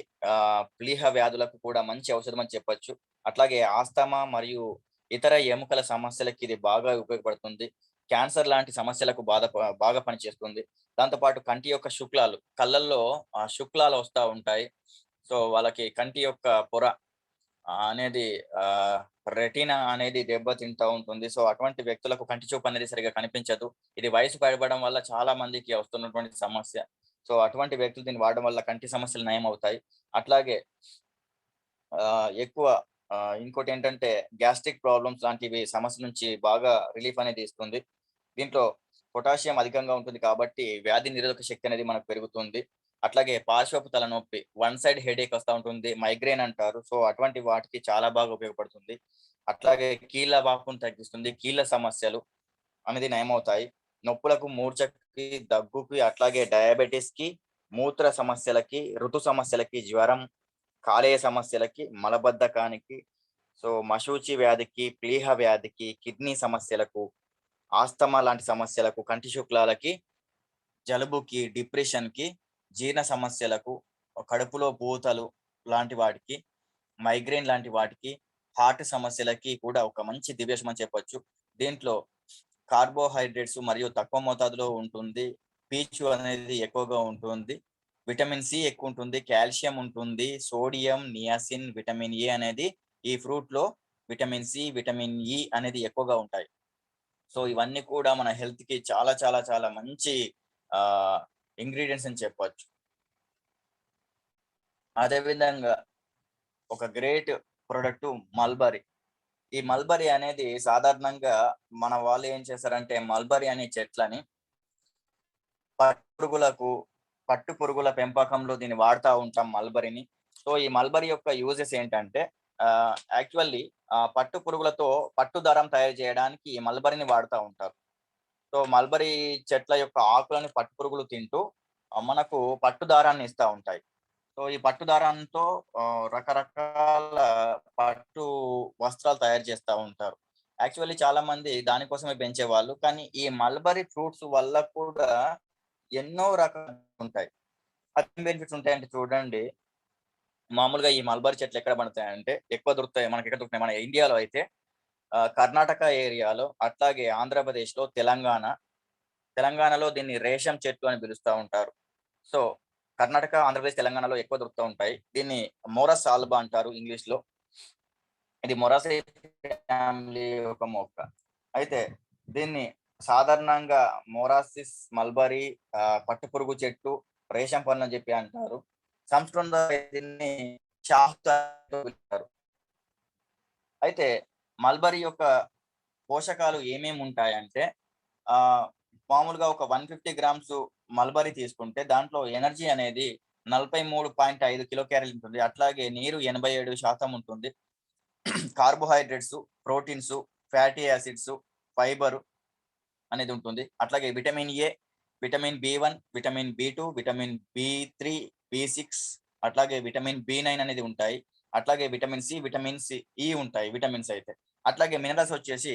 [SPEAKER 1] ప్లీహ వ్యాధులకు కూడా మంచి ఔషధం అని చెప్పొచ్చు. అట్లాగే ఆస్తమా మరియు ఇతర ఎముకల సమస్యలకి ఇది బాగా ఉపయోగపడుతుంది. క్యాన్సర్ లాంటి సమస్యలకు బాగా పనిచేస్తుంది. దాంతోపాటు కంటి యొక్క శుక్లాలు, కళ్ళల్లో శుక్లాలు వస్తా ఉంటాయి. సో, వాళ్ళకి కంటి యొక్క పొర అనేది ఆహ్, రెటీనా అనేది దెబ్బతింటా ఉంటుంది. సో, అటువంటి వ్యక్తులకు కంటి చూపు అనేది సరిగ్గా కనిపించదు. ఇది వయసు పైబడడం వల్ల చాలా మందికి వస్తున్నటువంటి సమస్య. సో, అటువంటి వ్యక్తులు దీన్ని వాడడం వల్ల కంటి సమస్యలు నయమవుతాయి. అట్లాగే ఎక్కువ ఇంకోటేంటంటే గ్యాస్ట్రిక్ ప్రాబ్లమ్స్ లాంటివి సమస్య నుంచి బాగా రిలీఫ్ అనేది ఇస్తుంది. దీంట్లో పొటాషియం అధికంగా ఉంటుంది కాబట్టి వ్యాధి నిరోధక శక్తి అనేది మనకు పెరుగుతుంది. అట్లాగే పార్శ్వపు తలనొప్పి, వన్ సైడ్ హెడేక్ వస్తా ఉంటుంది. మైగ్రేన్ అంటారు. సో, అటువంటి వాటికి చాలా బాగా ఉపయోగపడుతుంది. అట్లాగే కీళ్ళ వాపును తగ్గిస్తుంది. కీళ్ళ సమస్యలు అనేది నయమవుతాయి. నొప్పులకు, మూర్ఛకి, దగ్గుకి, అట్లాగే డయాబెటిస్‌కి, మూత్ర సమస్యలకి, ఋతు సమస్యలకి, జ్వరం, కాలేయ సమస్యలకి, మలబద్ధకానికి, సో, మశూచి వ్యాధికి, ప్లీహ వ్యాధికి, కిడ్నీ సమస్యలకు, ఆస్తమా లాంటి సమస్యలకు, కంటి శుక్లాలకి, జలుబుకి, డిప్రెషన్‌కి, జీర్ణ సమస్యలకు, కడుపులో పూతలు లాంటి వాటికి, మైగ్రేన్ లాంటి వాటికి, హార్ట్ సమస్యలకి కూడా ఒక మంచి దివ్యౌషధం అని చెప్పొచ్చు. దీంట్లో కార్బోహైడ్రేట్స్ మరియు తక్కువ మోతాదులో ఉంటుంది. పీచు అనేది ఎక్కువగా ఉంటుంది. విటమిన్ సి ఎక్కువుంటుంది. కాల్షియం ఉంటుంది. సోడియం, నియాసిన్, విటమిన్ ఏ అనేది ఈ ఫ్రూట్‌లో విటమిన్ సి, విటమిన్ ఇ అనేది ఎక్కువగా ఉంటాయి. సో, ఇవన్నీ కూడా మన హెల్త్‌కి చాలా చాలా చాలా మంచి ఆహ్, ఇంగ్రీడియెంట్స్ అని చెప్పొచ్చు. అదే విధంగా ఒక గ్రేట్ ప్రొడక్ట్ మల్బరీ. ఈ మల్బరీ అనేది సాధారణంగా మన వాళ్ళు ఏం చేస్తారంటే మల్బరీ అనే చెట్లని పురుగులకు పట్టు పురుగుల పెంపకంలో దీన్ని వాడుతా ఉంటాం మల్బరీని. సో, ఈ మల్బరీ యొక్క యూజెస్ ఏంటంటే యాక్చువల్లీ పట్టు పురుగులతో పట్టు దారం తయారు చేయడానికి ఈ మల్బరీని వాడుతా ఉంటారు. సో, మల్బరీ చెట్ల యొక్క ఆకులను పట్టు పురుగులు తింటూ మనకు పట్టు దారాన్ని ఇస్తా ఉంటాయి. సో, ఈ పట్టు దారంతో రకరకాల పట్టు వస్త్రాలు తయారు చేస్తా ఉంటారు. యాక్చువల్లీ చాలా మంది దానికోసమే పెంచేవాళ్ళు. కానీ ఈ మల్బరీ ఫ్రూట్స్ వల్ల కూడా ఎన్నో రకాలు ఉంటాయి. ఏం బెనిఫిట్స్ ఉంటాయంటే చూడండి, మామూలుగా ఈ మల్బరీ చెట్లు ఎక్కడ పండుతాయంటే ఎక్కువ దొరుకుతాయి. మనకెక్కడ దొరుకుతాయి మన ఇండియాలో అయితే కర్ణాటక ఏరియాలో, అట్లాగే ఆంధ్రప్రదేశ్‌లో, తెలంగాణలో దీన్ని రేషం చెట్టు అని పిలుస్తా ఉంటారు. సో, కర్ణాటక, ఆంధ్రప్రదేశ్, తెలంగాణలో ఎక్కువ దొరుకుతా ఉంటాయి. దీన్ని మోరస్ ఆల్బా అంటారు ఇంగ్లీష్‌లో. ఇది మొరాసే ఫ్యామిలీ ఒక మొక్క. అయితే దీన్ని సాధారణంగా మొరాసిస్ మల్బరీ, పట్టుపురుగు చెట్టు, రేషం పండు అని చెప్పి అంటారు. సంస్కృతంలో దీన్ని షాహ్త్ అని పిలుస్తారు. అయితే మల్బరీ యొక్క పోషకాలు ఏమేమి ఉంటాయంటే ఆహ్, మామూలుగా ఒక 150 గ్రామ్స్ మల్బరీ తీసుకుంటే దాంట్లో ఎనర్జీ అనేది 43.5 కిలో క్యాలరీలు ఉంటుంది. అట్లాగే నీరు 87% ఉంటుంది. Carbohydrates, proteins, fatty acids, fibre అనేది ఉంటుంది. అట్లాగే vitamin A, vitamin బి1, vitamin బి2, vitamin బి3, B6 అట్లాగే విటమిన్ బి9 అనేది ఉంటాయి. అట్లాగే విటమిన్ సి, విటమిన్ ఇ ఉంటాయి విటమిన్స్ అయితే. అట్లాగే మినరల్స్ వచ్చేసి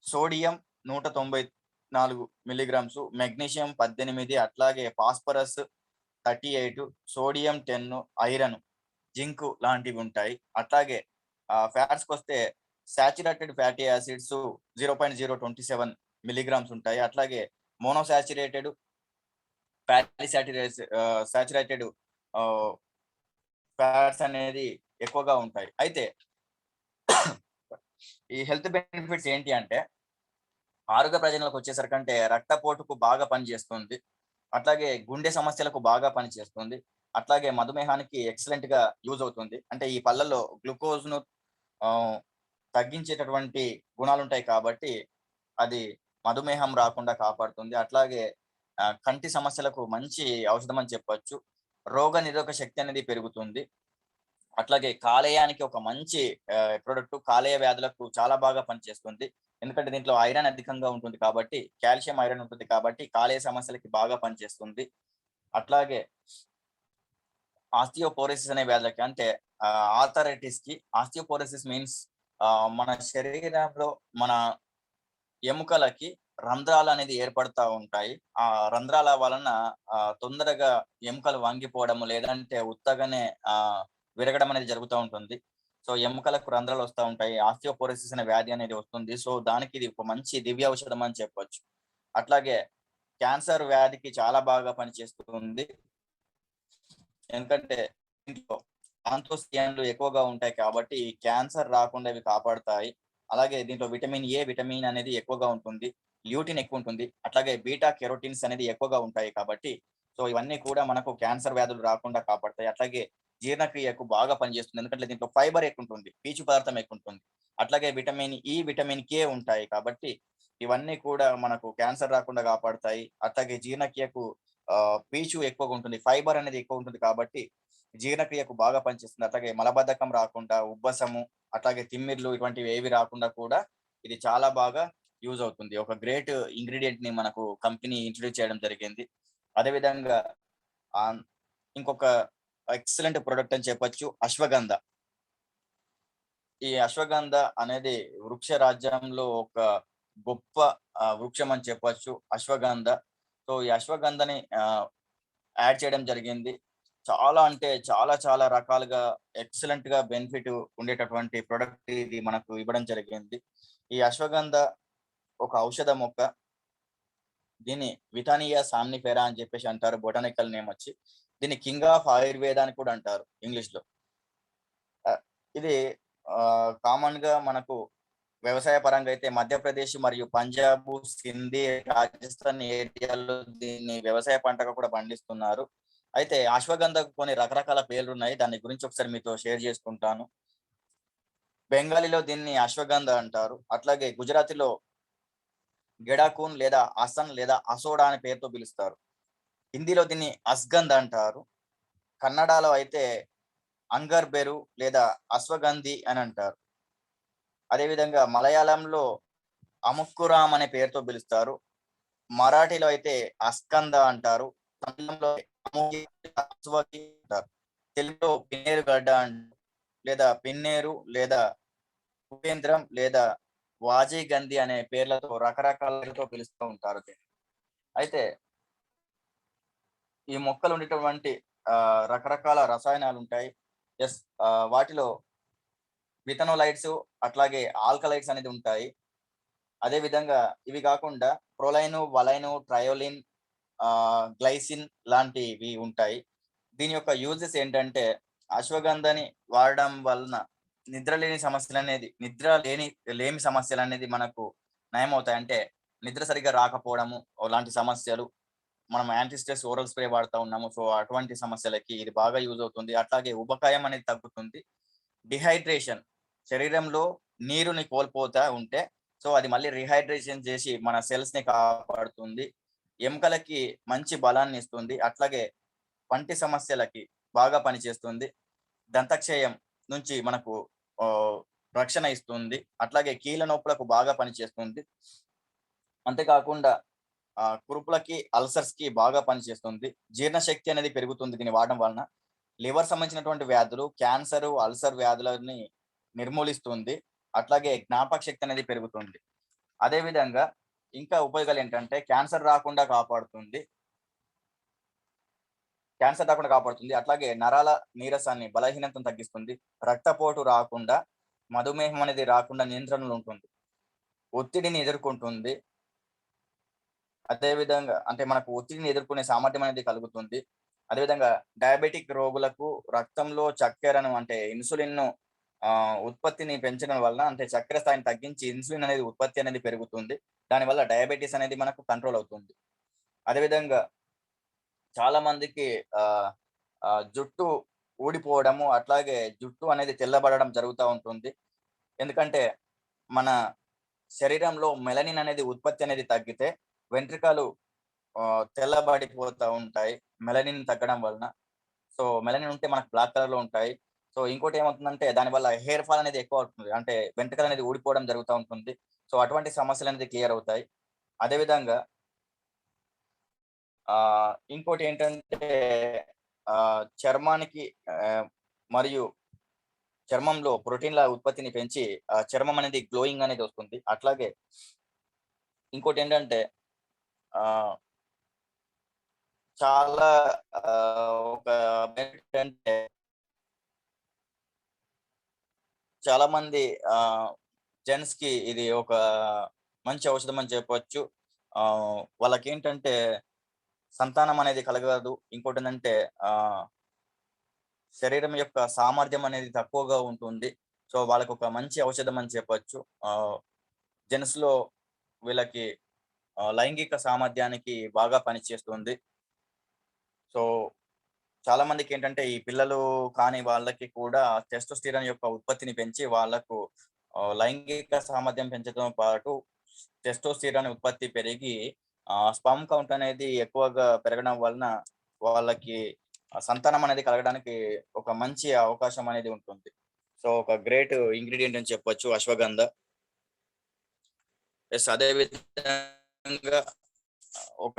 [SPEAKER 1] సోడియం 194 మిల్లీగ్రామ్స్, మెగ్నీషియం 18, అట్లాగే ఫాస్ఫరస్ 38, సోడియం 10, ఐరన్, జింక్ లాంటివి ఉంటాయి. అట్లాగే ఫ్యాట్స్‌కొస్తే సాచురేటెడ్ ఫ్యాటీ యాసిడ్స్ 0.027 మిల్లీగ్రామ్స్ ఉంటాయి. అట్లాగే మోనోసాచురేటెడ్, సాచురేటెడ్ ఆహ్, ఫ్యాట్స్ అనేది ఎక్కువగా ఉంటాయి. అయితే ఈ హెల్త్ బెనిఫిట్స్ ఏంటి అంటే ఆరోగ్య ప్రయోజనాలకు వచ్చేసరికంటే రక్తపోటుకు బాగా పనిచేస్తుంది. అట్లాగే గుండె సమస్యలకు బాగా పనిచేస్తుంది. అట్లాగే మధుమేహానికి ఎక్సలెంట్‌గా యూజ్ అవుతుంది. అంటే ఈ పళ్ళల్లో గ్లూకోజ్‌ను ఆహ్, తగ్గించేటటువంటి గుణాలుంటాయి కాబట్టి, అది మధుమేహం రాకుండా కాపాడుతుంది. అట్లాగే కంటి సమస్యలకు మంచి ఔషధం అని చెప్పొచ్చు. రోగనిరోధక శక్తి అనేది పెరుగుతుంది. అట్లాగే కాలేయానికి ఒక మంచి ప్రొడక్ట్. కాలేయ వ్యాధులకు చాలా బాగా పనిచేస్తుంది. ఎందుకంటే దీంట్లో ఐరన్ అధికంగా ఉంటుంది కాబట్టి, కాల్షియం, ఐరన్ ఉంటుంది కాబట్టి కాలేయ సమస్యలకి బాగా పనిచేస్తుంది. అట్లాగే ఆస్టియోపోరోసిస్ అనే వ్యాధులకి అంటే ఆర్థరైటిస్‌కి ఆస్టియోపోరోసిస్ మీన్స్ మన శరీరంలో మన ఎముకలకి రంధ్రాలనేది ఏర్పడతా ఉంటాయి. ఆ రంధ్రాల వలన తొందరగా ఎముకలు వంగిపోవడము, లేదంటే ఉత్తగానే విరగడం అనేది జరుగుతా ఉంటుంది. సో ఎముకలకు రంధ్రాలు వస్తా ఉంటాయి. ఆస్టియోపోరోసిస్ అనే వ్యాధి అనేది వస్తుంది. సో దానికి ఇది ఒక మంచి దివ్య ఔషధం అని చెప్పొచ్చు. అట్లాగే క్యాన్సర్ వ్యాధికి చాలా బాగా పనిచేస్తుంది. ఎందుకంటే దీంట్లో ఆంతోసియాన్లు ఎక్కువగా ఉంటాయి కాబట్టి క్యాన్సర్ రాకుండా ఇవి కాపాడుతాయి. అలాగే దీంట్లో విటమిన్ ఏ, విటమిన్ అనేది ఎక్కువగా ఉంటుంది. ల్యూటిన్ ఎక్కువ ఉంటుంది. అట్లాగే బీటా కెరోటిన్స్ అనేది ఎక్కువగా ఉంటాయి కాబట్టి సో ఇవన్నీ కూడా మనకు క్యాన్సర్ వ్యాధులు రాకుండా కాపాడతాయి. అట్లాగే జీర్ణక్రియకు బాగా పనిచేస్తుంది. ఎందుకంటే దీంట్లో ఫైబర్ ఎక్కువ ఉంటుంది. పీచు పదార్థం ఎక్కువ ఉంటుంది. అట్లాగే విటమిన్ ఈ, విటమిన్ కే ఉంటాయి కాబట్టి ఇవన్నీ కూడా మనకు క్యాన్సర్ రాకుండా కాపాడతాయి. అట్లాగే జీర్ణక్రియకు పీచు ఎక్కువగా ఉంటుంది. ఫైబర్ అనేది ఎక్కువ ఉంటుంది కాబట్టి జీర్ణక్రియకు బాగా పనిచేస్తుంది. అట్లాగే మలబద్ధకం రాకుండా, ఉబ్బసము, అట్లాగే తిమ్మిర్లు ఇటువంటివి ఏవి రాకుండా కూడా ఇది చాలా బాగా యూజ్ అవుతుంది. ఒక గ్రేట్ ఇంగ్రీడియెంట్ ని మనకు కంపెనీ ఇంట్రొడ్యూస్ చేయడం జరిగింది. అదేవిధంగా ఆహ్, ఇంకొక ఎక్సలెంట్ ప్రొడక్ట్ అని చెప్పొచ్చు అశ్వగంధ. ఈ అశ్వగంధ అనేది వృక్ష రాజ్యంలో ఒక గొప్ప వృక్షం అని చెప్పొచ్చు అశ్వగంధ. సో, ఈ అశ్వగంధని యాడ్ చేయడం జరిగింది. చాలా అంటే చాలా చాలా రకాలుగా ఎక్సలెంట్‌గా బెనిఫిట్ ఉండేటటువంటి ప్రొడక్ట్ ఇది మనకు ఇవ్వడం జరిగింది. ఈ అశ్వగంధ ఒక ఔషధ మొక్క. దీన్ని విటానియా సామ్నిఫెరా అని చెప్పేసి అంటారు. బొటానికల్ నేమ్ వచ్చి. దీన్ని కింగ్ ఆఫ్ ఆయుర్వేద అని కూడా అంటారు ఇంగ్లీష్‌లో. ఇది కామన్‌గా మనకు వ్యవసాయ పరంగా అయితే మధ్యప్రదేశ్ మరియు పంజాబ్, సింధీ, రాజస్థాన్ ఏరియాలో దీన్ని వ్యవసాయ పంటగా కూడా పండిస్తున్నారు. అయితే అశ్వగంధకు కొన్ని రకరకాల పేర్లున్నాయి. దాని గురించి ఒకసారి మీతో షేర్ చేసుకుంటాను. బెంగాలీలో దీన్ని అశ్వగంధ అంటారు. అట్లాగే గుజరాతీలో గెడాకూన్ లేదా అసన్ లేదా అసోడా అనే పేరుతో పిలుస్తారు. హిందీలో దీన్ని అస్గంధ్ అంటారు. కన్నడలో అయితే అంగర్బెరు లేదా అశ్వగంధి అని అంటారు. అదేవిధంగా మలయాళంలో అముక్కురామ్ అనే పేరుతో పిలుస్తారు. మరాఠీలో అయితే అస్కంద అంటారు. తమిళంలో అశ్వతి అంటారు. తెలుగులో పిన్నేరు గడ్డ లేదా పిన్నేరు లేదా ఉపేంద్రం లేదా వాజీగంధి అనే పేర్లతో రకరకాలతో పిలుస్తూ ఉంటారు దీన్ని. అయితే ఈ మొక్కలు ఉండేటువంటి రకరకాల రసాయనాలు ఉంటాయి. వాటిలో విటనోలైట్స్ అట్లాగే ఆల్కలైట్స్ అనేది ఉంటాయి. అదే విధంగా ఇవి కాకుండా ప్రొలైను, వలైను, ట్రయోలిన్, గ్లైసిన్ లాంటివి ఉంటాయి. దీని యొక్క యూజెస్ ఏంటంటే అశ్వగంధని వాడడం వలన లేమి సమస్యలనేది మనకు నయమవుతాయి. అంటే నిద్ర సరిగ్గా రాకపోవడము లాంటి సమస్యలు. మనం యాంటీ స్ట్రెస్ ఓరల్ స్ప్రే వాడుతా ఉన్నాము. సో, అటువంటి సమస్యలకి ఇది బాగా యూజ్ అవుతుంది. అట్లాగే ఉబకాయం అనేది తగ్గుతుంది. డిహైడ్రేషన్ శరీరంలో నీరుని కోల్పోతా ఉంటే సో అది మళ్ళీ రీహైడ్రేషన్ చేసి మన సెల్స్ ని కాపాడుతుంది. ఎముకలకి మంచి బలాన్ని ఇస్తుంది. అట్లాగే పంటి సమస్యలకి బాగా పనిచేస్తుంది. దంతక్షయం నుంచి మనకు రక్షణ ఇస్తుంది. అట్లాగే కీళ్ళ నొప్పులకు బాగా పనిచేస్తుంది. అంతేకాకుండా కురుపులకి, అల్సర్స్ కి బాగా పనిచేస్తుంది. జీర్ణశక్తి అనేది పెరుగుతుంది దీన్ని వాడడం వలన. లివర్ సంబంధించినటువంటి వ్యాధులు, క్యాన్సర్, అల్సర్ వ్యాధులని నిర్మూలిస్తుంది. అట్లాగే జ్ఞాపక శక్తి అనేది పెరుగుతుంది. అదే విధంగా ఇంకా ఉపయోగాలు ఏంటంటే క్యాన్సర్ రాకుండా కాపాడుతుంది. అట్లాగే నరాల నీరసాన్ని, బలహీనతను తగ్గిస్తుంది. రక్తపోటు రాకుండా, మధుమేహం అనేది రాకుండా నియంత్రణలో ఉంటుంది. ఒత్తిడిని ఎదుర్కొంటుంది. అదే విధంగా అంటే మనకు ఒత్తిడిని ఎదుర్కొనే సామర్థ్యం అనేది కలుగుతుంది. అదేవిధంగా డయాబెటిక్ రోగులకు రక్తంలో చక్కెరను అంటే ఇన్సులిన్‌ను ఉత్పత్తిని పెంచడం వలన అంటే చక్కెర స్థాయిని తగ్గించి ఇన్సులిన్ అనేది ఉత్పత్తి అనేది పెరుగుతుంది. దానివల్ల డయాబెటిస్ అనేది మనకు కంట్రోల్ అవుతుంది. అదేవిధంగా చాలా మందికి ఆహ్, ఆహ్, జుట్టు ఊడిపోవడము, అట్లాగే జుట్టు అనేది తెల్లబడడం జరుగుతా ఉంటుంది. ఎందుకంటే మన శరీరంలో మెలనిన్ అనేది ఉత్పత్తి అనేది తగ్గితే వెంట్రుకలు తెల్లబడిపోతా ఉంటాయి. మెలనిన్ తగ్గడం వలన. సో, మెలనిన్ ఉంటే మనకు బ్లాక్ కలర్‌లో ఉంటాయి. సో, ఇంకోటి ఏమవుతుందంటే దానివల్ల హెయిర్ ఫాల్ అనేది ఎక్కువ అవుతుంది. అంటే వెంట్రుకలు అనేది ఊడిపోవడం జరుగుతా ఉంటుంది. సో, అటువంటి సమస్యలనేది క్లియర్ అవుతాయి. అదే విధంగా ఇంకోటేంటంటే చర్మానికి మరియు చర్మంలో ప్రోటీన్‌ల ఉత్పత్తిని పెంచి చర్మం అనేది గ్లోయింగ్ అనేది వస్తుంది. అట్లాగే ఇంకోటేంటంటే ఆహ్, చాలా ఒక బెనిఫిట్ అంటే చాలా మంది జెంట్స్ కి ఇది ఒక మంచి ఔషధం అని చెప్పొచ్చు. వాళ్ళకేంటంటే సంతానం అనేది కలగదు. ఇంకోటేంటంటే ఆహ్, శరీరం యొక్క సామర్థ్యం అనేది తక్కువగా ఉంటుంది. సో, వాళ్ళకొక మంచి ఔషధం అని చెప్పొచ్చు. జెంట్స్‌లో వీళ్ళకి లైంగిక సామర్థ్యానికి బాగా పనిచేస్తుంది. సో, చాలా మందికేంటంటే ఈ పిల్లలు కాని వాళ్ళకి కూడా టెస్టోస్టిరాన్ యొక్క ఉత్పత్తిని పెంచి వాళ్ళకు లైంగిక సామర్థ్యం పెంచడంతో పాటు టెస్టోస్టిరాన్ ఉత్పత్తి పెరిగి స్పెర్మ్ కౌంట్ అనేది ఎక్కువగా పెరగడం వలన వాళ్ళకి సంతానం అనేది కలగడానికి ఒక మంచి అవకాశం అనేది ఉంటుంది. సో, ఒక గ్రేట్ ఇంగ్రీడియెంట్ అని చెప్పొచ్చు అశ్వగంధ. అదే విధంగా ఒక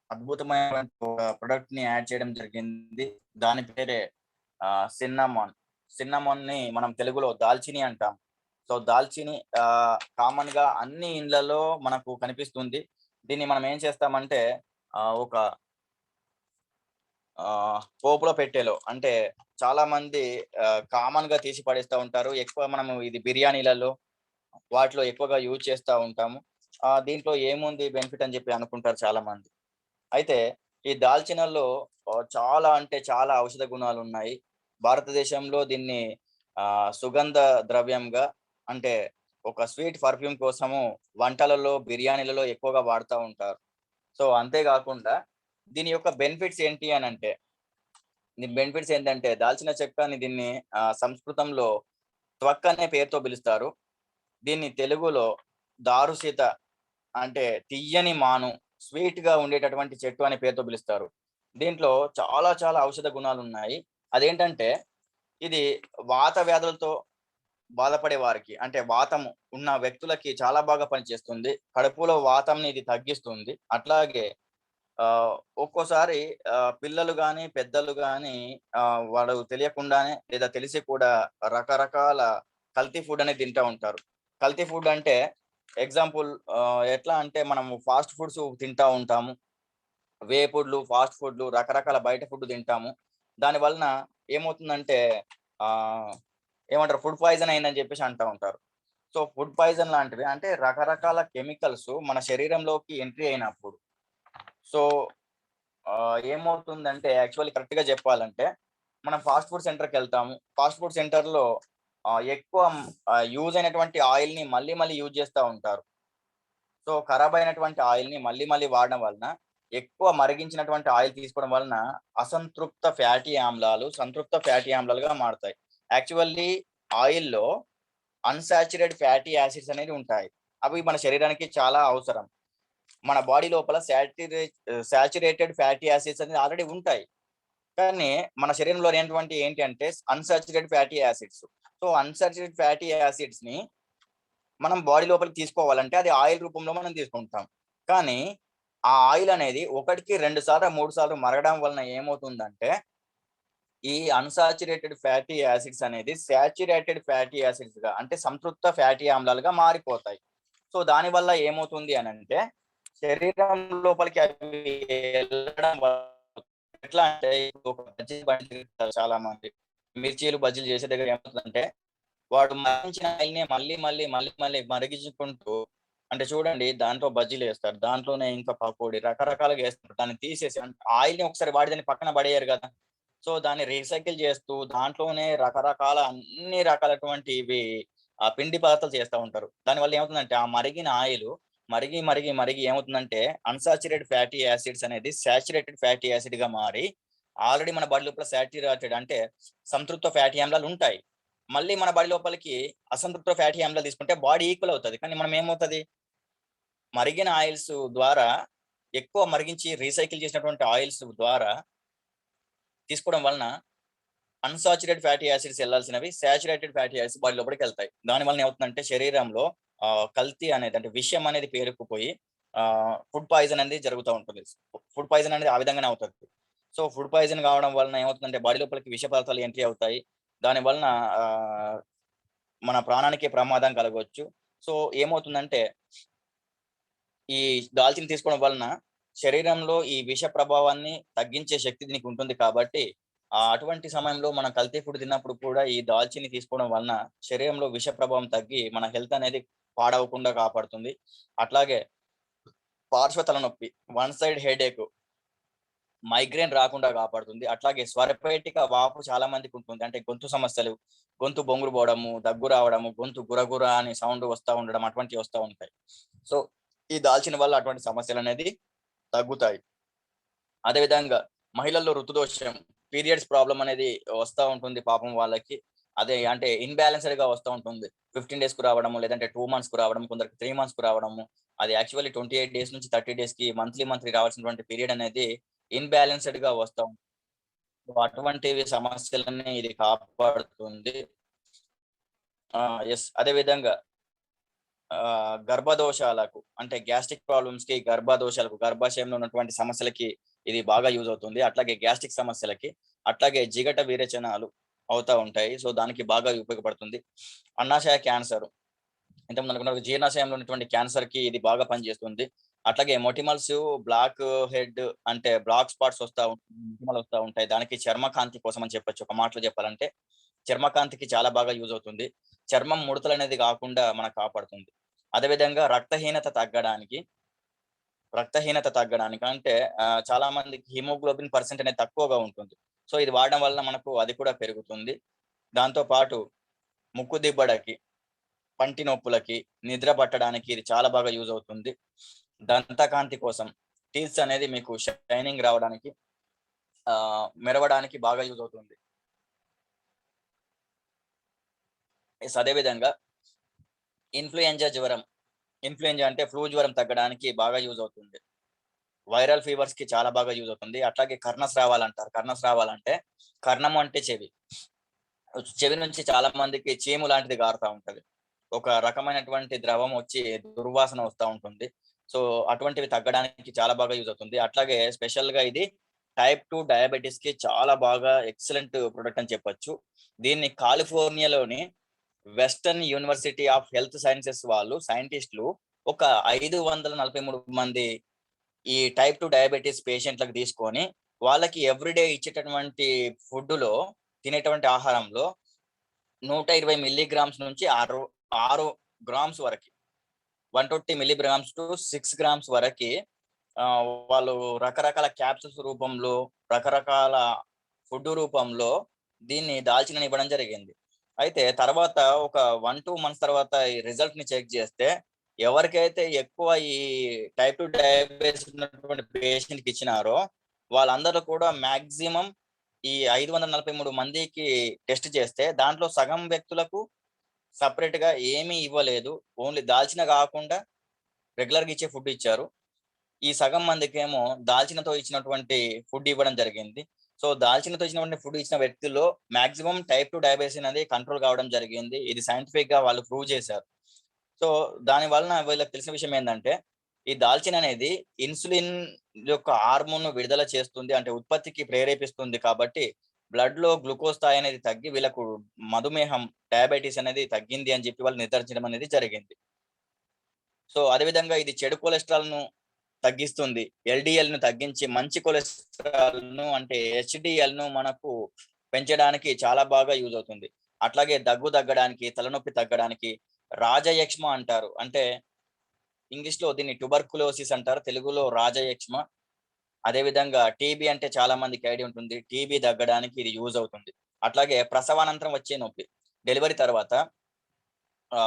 [SPEAKER 1] అద్భుతమైనటువంటి ఒక ప్రొడక్ట్‌ని యాడ్ చేయడం జరిగింది. దాని పేరే సిన్నమోన్. సిన్నమోన్‌ని మనం తెలుగులో దాల్చిని అంటాం. సో, దాల్చిని కామన్‌గా అన్ని ఇండ్లలో మనకు కనిపిస్తుంది. దీన్ని మనం ఏం చేస్తామంటే ఒక పోపులో పెట్టేలో అంటే చాలా మంది కామన్‌గా తీసి పడేస్తా ఉంటారు. ఎక్కువ మనము ఇది బిర్యానీలలో వాటిలో ఎక్కువగా యూజ్ చేస్తా ఉంటాము. దీంట్లో ఏముంది బెనిఫిట్ అని చెప్పి అనుకుంటారు చాలామంది. అయితే ఈ దాల్చినల్లో చాలా అంటే చాలా ఔషధ గుణాలున్నాయి. భారతదేశంలో దీన్ని సుగంధ ద్రవ్యంగా అంటే ఒక స్వీట్ పర్ఫ్యూమ్ కోసము వంటలలో, బిర్యానీలలో ఎక్కువగా వాడుతా ఉంటారు. సో, అంతే గాకుండా దీని యొక్క బెనిఫిట్స్ ఏంటి అనంటే, దీని బెనిఫిట్స్ ఏంటంటే దాల్చిన చెక్క అని దీన్ని సంస్కృతంలో త్వక్ అనే పేరుతో పిలుస్తారు. దీన్ని తెలుగులో దారుసిత అంటే తియ్యని మాను, స్వీట్‌గా ఉండేటటువంటి చెట్టు అనే పేరుతో పిలుస్తారు. దీంట్లో చాలా చాలా ఔషధ గుణాలున్నాయి. అదేంటంటే, ఇది వాత వ్యాధులతో బాధపడే వారికి అంటే వాతము ఉన్న వ్యక్తులకి చాలా బాగా పనిచేస్తుంది. కడుపులో వాతంని ఇది తగ్గిస్తుంది. అట్లాగే ఆహ్, ఒక్కోసారి పిల్లలు గాని, పెద్దలు గాని వాళ్ళు తెలియకుండానే లేదా తెలిసి కూడా రకరకాల కల్తీ ఫుడ్ అనేది తింటా ఉంటారు. కల్తీ ఫుడ్ అంటే ఎగ్జాంపుల్ ఎట్లా అంటే మనము ఫాస్ట్ ఫుడ్స్ తింటా ఉంటాము. వేపుడ్లు, ఫాస్ట్ ఫుడ్లు రకరకాల బయట ఫుడ్ తింటాము. దాని వలన ఏమవుతుందంటే ఆహ్, ఏమంటారు ఫుడ్ పాయిజన్ అయిందని చెప్పేసి అంటా ఉంటారు. సో, ఫుడ్ పాయిజన్ లాంటివి అంటే రకరకాల కెమికల్స్ మన శరీరంలోకి ఎంట్రీ అయినప్పుడు సో, ఏమవుతుందంటే యాక్చువల్లీ కరెక్ట్‌గా చెప్పాలంటే, మనం ఫాస్ట్ ఫుడ్ సెంటర్‌కెళ్తాము. ఫాస్ట్ ఫుడ్ సెంటర్‌లో ఎక్కువ యూజ్ అయినటువంటి ఆయిల్‌ని మళ్ళీ మళ్ళీ యూజ్ చేస్తా ఉంటారు. సో, ఖరాబ్ అయినటువంటి ఆయిల్‌ని మళ్ళీ మళ్ళీ వాడడం వలన, ఎక్కువ మరిగించినటువంటి ఆయిల్ తీసుకోవడం వలన అసంతృప్త ఫ్యాటీ ఆమ్లాలు, సంతృప్త ఫ్యాటీ ఆమ్లాలుగా మారతాయి. యాక్చువల్లీ ఆయిల్‌లో అన్‌సాచురేటెడ్ ఫ్యాటీ యాసిడ్స్ అనేవి ఉంటాయి. అవి మన శరీరానికి చాలా అవసరం. మన బాడీ లోపల సాచురేటెడ్ ఫ్యాటీ యాసిడ్స్ అనేది ఆల్రెడీ ఉంటాయి. కానీ మన శరీరంలో లేనటువంటి ఏంటి అంటే unsaturated fatty acids. So, unsaturated fatty యాసిడ్స్‌ని మనం బాడీ లోపలికి తీసుకోవాలంటే అది ఆయిల్ రూపంలో మనం తీసుకుంటాం. కానీ ఆ ఆయిల్ అనేది ఒకటికి 2 సార్లు, 3 సార్లు మరగడం వలన ఏమవుతుందంటే, ఈ అన్‌సాచురేటెడ్ ఫ్యాటీ యాసిడ్స్ అనేది సాచురేటెడ్ ఫ్యాటీ యాసిడ్స్‌గా అంటే సంతృప్త ఫ్యాటీ ఆమ్లాలుగా మారిపోతాయి. సో, దానివల్ల ఏమవుతుంది అనంటే, శరీరం లోపలికి అవి ఎళ్ళడం వల్ల ఎట్లా అంటే ఇప్పుడు ఒక బజ్జీ బండి తిరుగుతారు చాలా మంది. మిర్చీలు, బజ్జీలు చేసే దగ్గర ఏమవుతుందంటే వాడు మరిగించిన ఆయిల్‌నే మళ్ళీ మరిగించుకుంటూ అంటే చూడండి దాంట్లో బజ్జీలేస్తారు. దాంట్లోనే ఇంకా పకోడీ రకరకాలుగా ఏస్తారు. దాన్ని తీసేసి ఆయిల్‌ని ఒకసారి వాడి దాన్ని పక్కన పడేయరు గదా! సో, దాన్ని రీసైకిల్ చేస్తూ దాంట్లోనే రకరకాల అన్ని రకాలటువంటి ఇవి పిండి పదార్థాలు చేస్తా ఉంటారు. దానివల్ల ఏమవుతుందంటే ఆ మరిగిన ఆయిలు మరిగి ఏమవుతుందంటే అన్‌సాచురేటెడ్ ఫ్యాటీ యాసిడ్స్ అనేది సాచురేటెడ్ ఫ్యాటీ యాసిడ్‌గా మారి ఆల్రెడీ మన బాడీ లోపల సాచురేటెడ్ అంటే సంతృప్త ఫ్యాటీ ఆమ్లాలు ఉంటాయి. మళ్ళీ మన బాడీ లోపలికి అసంతృప్త ఫ్యాటీ ఆమ్లాలు తీసుకుంటే బాడీ ఈక్వల్ అవుతది. కానీ మనం ఏమవుతది? మరిగిన ఆయిల్స్ ద్వారా ఎక్కువ మరిగించి రీసైకిల్ చేసినటువంటి ఆయిల్స్ ద్వారా తీసుకోవడం వలన అన్‌సాచురేటెడ్ ఫ్యాటీ యాసిడ్స్ ఎళ్ళాల్సినవి సాచురేటెడ్ ఫ్యాటీ యాసిడ్స్ బాడీ లోపలికెళ్తాయి. దాని వలన ఏమవుతుందంటే శరీరంలో కల్తీ అనేది అంటే విషం అనేది పేరుకుపోయి ఫుడ్ పాయిజన్ అనేది జరుగుతా ఉంటుంది. ఫుడ్ పాయిజన్ అనేది ఆ విధంగానే అవుతది. సో, ఫుడ్ పాయిజన్ కావడం వలన ఏమవుతుందంటే బాడీ లోపలికి విష పదార్థాలు ఎంట్రీ అవుతాయి. దాని వలన ఆహ్, మన ప్రాణానికే ప్రమాదం కలగొచ్చు. సో, ఏమవుతుందంటే ఈ దాల్చిని తీసుకోవడం వలన శరీరంలో ఈ విష ప్రభావాన్ని తగ్గించే శక్తి దీనికి ఉంటుంది కాబట్టి అటువంటి సమయంలో మనం కల్తీ ఫుడ్ తిన్నప్పుడు కూడా ఈ దాల్చిని తీసుకోవడం వలన శరీరంలో విష ప్రభావం తగ్గి మన హెల్త్ అనేది పాడవకుండా కాపాడుతుంది. అట్లాగే పార్శ్వ తలనొప్పి, వన్ సైడ్ హెడేక్, మైగ్రేన్ రాకుండా కాపాడుతుంది. అట్లాగే స్వరపేటిక వాపు చాలా మందికి ఉంటుంది. అంటే గొంతు సమస్యలు, గొంతు బొంగురు పోవడము, దగ్గు రావడము, గొంతు గురగుర అని సౌండ్ వస్తా ఉండడం అటువంటివి వస్తా ఉంటాయి. సో ఈ దాల్చిన వల్ల అటువంటి సమస్యలనేది తగ్గుతాయి. అదే విధంగా మహిళల్లో ఋతుదోషం, పీరియడ్స్ ప్రాబ్లమ్ అనేది వస్తా ఉంటుంది పాపం వాళ్ళకి. అదే అంటే ఇన్‌బాలెన్స్‌డ్ గా వస్తా ఉంటుంది. 15 డేస్‌కి రావడము, లేదంటే 2 మంత్స్‌కి రావడం, కొందరికి 3 మంత్స్‌కి రావడము. అది యాక్చువల్లీ 28 డేస్ నుంచి 30 డేస్‌కి మంత్లీ రావాల్సినటువంటి పీరియడ్ అనేది ఇన్‌బాలెన్స్‌డ్‌గా వస్తా ఉంటుంది. అటువంటివి సమస్యలని ఇది కాపాడుతుంది. యెస్. అదే విధంగా గర్భదోషాలకు అంటే గ్యాస్ట్రిక్ ప్రాబ్లమ్స్‌కి, గర్భదోషాలకు, గర్భాశయంలో ఉన్నటువంటి సమస్యలకి ఇది బాగా యూజ్ అవుతుంది. అట్లాగే గ్యాస్ట్రిక్ సమస్యలకి, అట్లాగే జిగట విరేచనాలు అవుతా ఉంటాయి. సో, దానికి బాగా ఉపయోగపడుతుంది. అన్నాశయ క్యాన్సర్ ఇంతకుముందు అనుకున్న జీర్ణాశయంలో ఉన్నటువంటి క్యాన్సర్‌కి ఇది బాగా పనిచేస్తుంది. అట్లాగే మొటిమల్స్, బ్లాక్ హెడ్ అంటే బ్లాక్ స్పాట్స్ మొటిమలు వస్తా ఉంటాయి. దానికి చర్మకాంతి కోసం అని చెప్పొచ్చు. ఒక మాటలో చెప్పాలంటే చర్మకాంతికి చాలా బాగా యూజ్ అవుతుంది. చర్మం ముడతలనేది కాకుండా మనకు కాపాడుతుంది. అదే విధంగా రక్తహీనత తగ్గడానికి అంటే చాలా మందికి హిమోగ్లోబిన్ పర్సెంట్ అనేది తక్కువగా ఉంటుంది. సో, ఇది వాడడం వల్ల మనకు అది కూడా పెరుగుతుంది. దాంతో పాటు ముక్కు దిబ్బడకి, పంటి నొప్పులకి, నిద్ర పట్టడానికి ఇది చాలా బాగా యూజ్ అవుతుంది. దంతకాంతి కోసం టీత్స్ అనేది మీకు షైనింగ్ రావడానికి మెరవడానికి బాగా యూజ్ అవుతుంది. అదే విధంగా ఇన్‌ఫ్లుయెంజా అంటే ఫ్లూ జ్వరం తగ్గడానికి బాగా యూజ్ అవుతుంది. వైరల్ ఫీవర్స్‌కి చాలా బాగా యూజ్ అవుతుంది. అట్లాగే కర్ణస్రావాలంటారు. కర్ణస్రావాలంటే కర్ణము అంటే చెవి. చెవి నుంచి చాలా మందికి చీము లాంటిది గారుతా ఉంటది. ఒక రకమైనటువంటి ద్రవం వచ్చి దుర్వాసన వస్తా ఉంటుంది. సో, అటువంటివి తగ్గడానికి చాలా బాగా యూజ్ అవుతుంది. అట్లాగే స్పెషల్‌గా ఇది టైప్ 2 డయాబెటిస్‌కి చాలా బాగా ఎక్సలెంట్ ప్రొడక్ట్ అని చెప్పొచ్చు. దీన్ని కాలిఫోర్నియాలోని western university of health sciences వాళ్ళు సైంటిస్ట్‌లు ఒక 543 మంది ఈ టైప్ 2 డయాబెటిస్ పేషెంట్‌లకు తీసుకొని, వాళ్ళకి ఎవ్రీడే ఇచ్చేటటువంటి ఫుడ్‌లో తినేటువంటి ఆహారంలో 120 మిల్లీగ్రామ్స్ నుంచి 6 గ్రామ్స్ వరకి 120 మిల్లీగ్రామ్స్ టు 6 గ్రామ్స్ వరకి వాళ్ళు రకరకాల క్యాప్సూల్స్ రూపంలో, రకరకాల ఫుడ్ రూపంలో దీన్ని దాల్చినని ఇవ్వడం జరిగింది. అయితే తర్వాత ఒక 1, 2 మంత్స్ తర్వాత ఈ రిజల్ట్‌ని చెక్ చేస్తే ఎవరికైతే ఎక్కువ ఈ టైప్ 2 డయాబెటిస్ ఉన్నటువంటి పేషెంట్‌కి ఇచ్చినారో వాళ్ళందరూ కూడా మాక్సిమం ఈ 543 మందికి టెస్ట్ చేస్తే దాంట్లో సగం వ్యక్తులకు సెపరేట్‌గా ఏమీ ఇవ్వలేదు. ఓన్లీ దాల్చిన గాకుండా రెగ్యులర్‌గా ఇచ్చే ఫుడ్ ఇచ్చారు. ఈ సగం మందికేమో దాల్చినతో ఇచ్చినటువంటి ఫుడ్ ఇవ్వడం జరిగింది. సో, దాల్చినతో ఇచ్చినటువంటి ఫుడ్ ఇచ్చిన వ్యక్తుల్లో మాక్సిమం టైప్ 2 డయాబెటిస్ అనేది కంట్రోల్ కావడం జరిగింది. ఇది సైంటిఫిక్‌గా వాళ్ళు ప్రూవ్ చేశారు. సో, దాని వలన వీళ్ళకి తెలిసిన విషయం ఏందంటే, ఈ దాల్చిన అనేది ఇన్సులిన్ యొక్క హార్మోన్‌ను విడుదల చేస్తుంది. అంటే ఉత్పత్తికి ప్రేరేపిస్తుంది కాబట్టి, బ్లడ్‌లో గ్లూకోజ్ స్థాయి అనేది తగ్గి వీళ్ళకు మధుమేహం, డయాబెటిస్ అనేది తగ్గింది అని చెప్పి వాళ్ళు నిర్ధారించడం అనేది జరిగింది. సో, అదే విధంగా ఇది చెడు కొలెస్ట్రాల్‌ను తగ్గిస్తుంది. ఎల్‌డీఎల్‌ను తగ్గించి మంచి కొలెస్ట్రాల్‌ను అంటే హెచ్‌డీఎల్‌ను మనకు పెంచడానికి చాలా బాగా యూజ్ అవుతుంది. అట్లాగే దగ్గు తగ్గడానికి, తలనొప్పి తగ్గడానికి రాజయక్ష్మ అంటారు. అంటే ఇంగ్లీష్‌లో దీన్ని ట్యూబర్కులోసిస్ అంటారు. తెలుగులో రాజయక్ష్మ. అదే విధంగా టీబీ అంటే చాలా మందికి ఐడియా ఉంటుంది. టీబీ తగ్గడానికి ఇది యూజ్ అవుతుంది. అట్లాగే ప్రసవానంతరం వచ్చే నొప్పి. డెలివరీ తర్వాత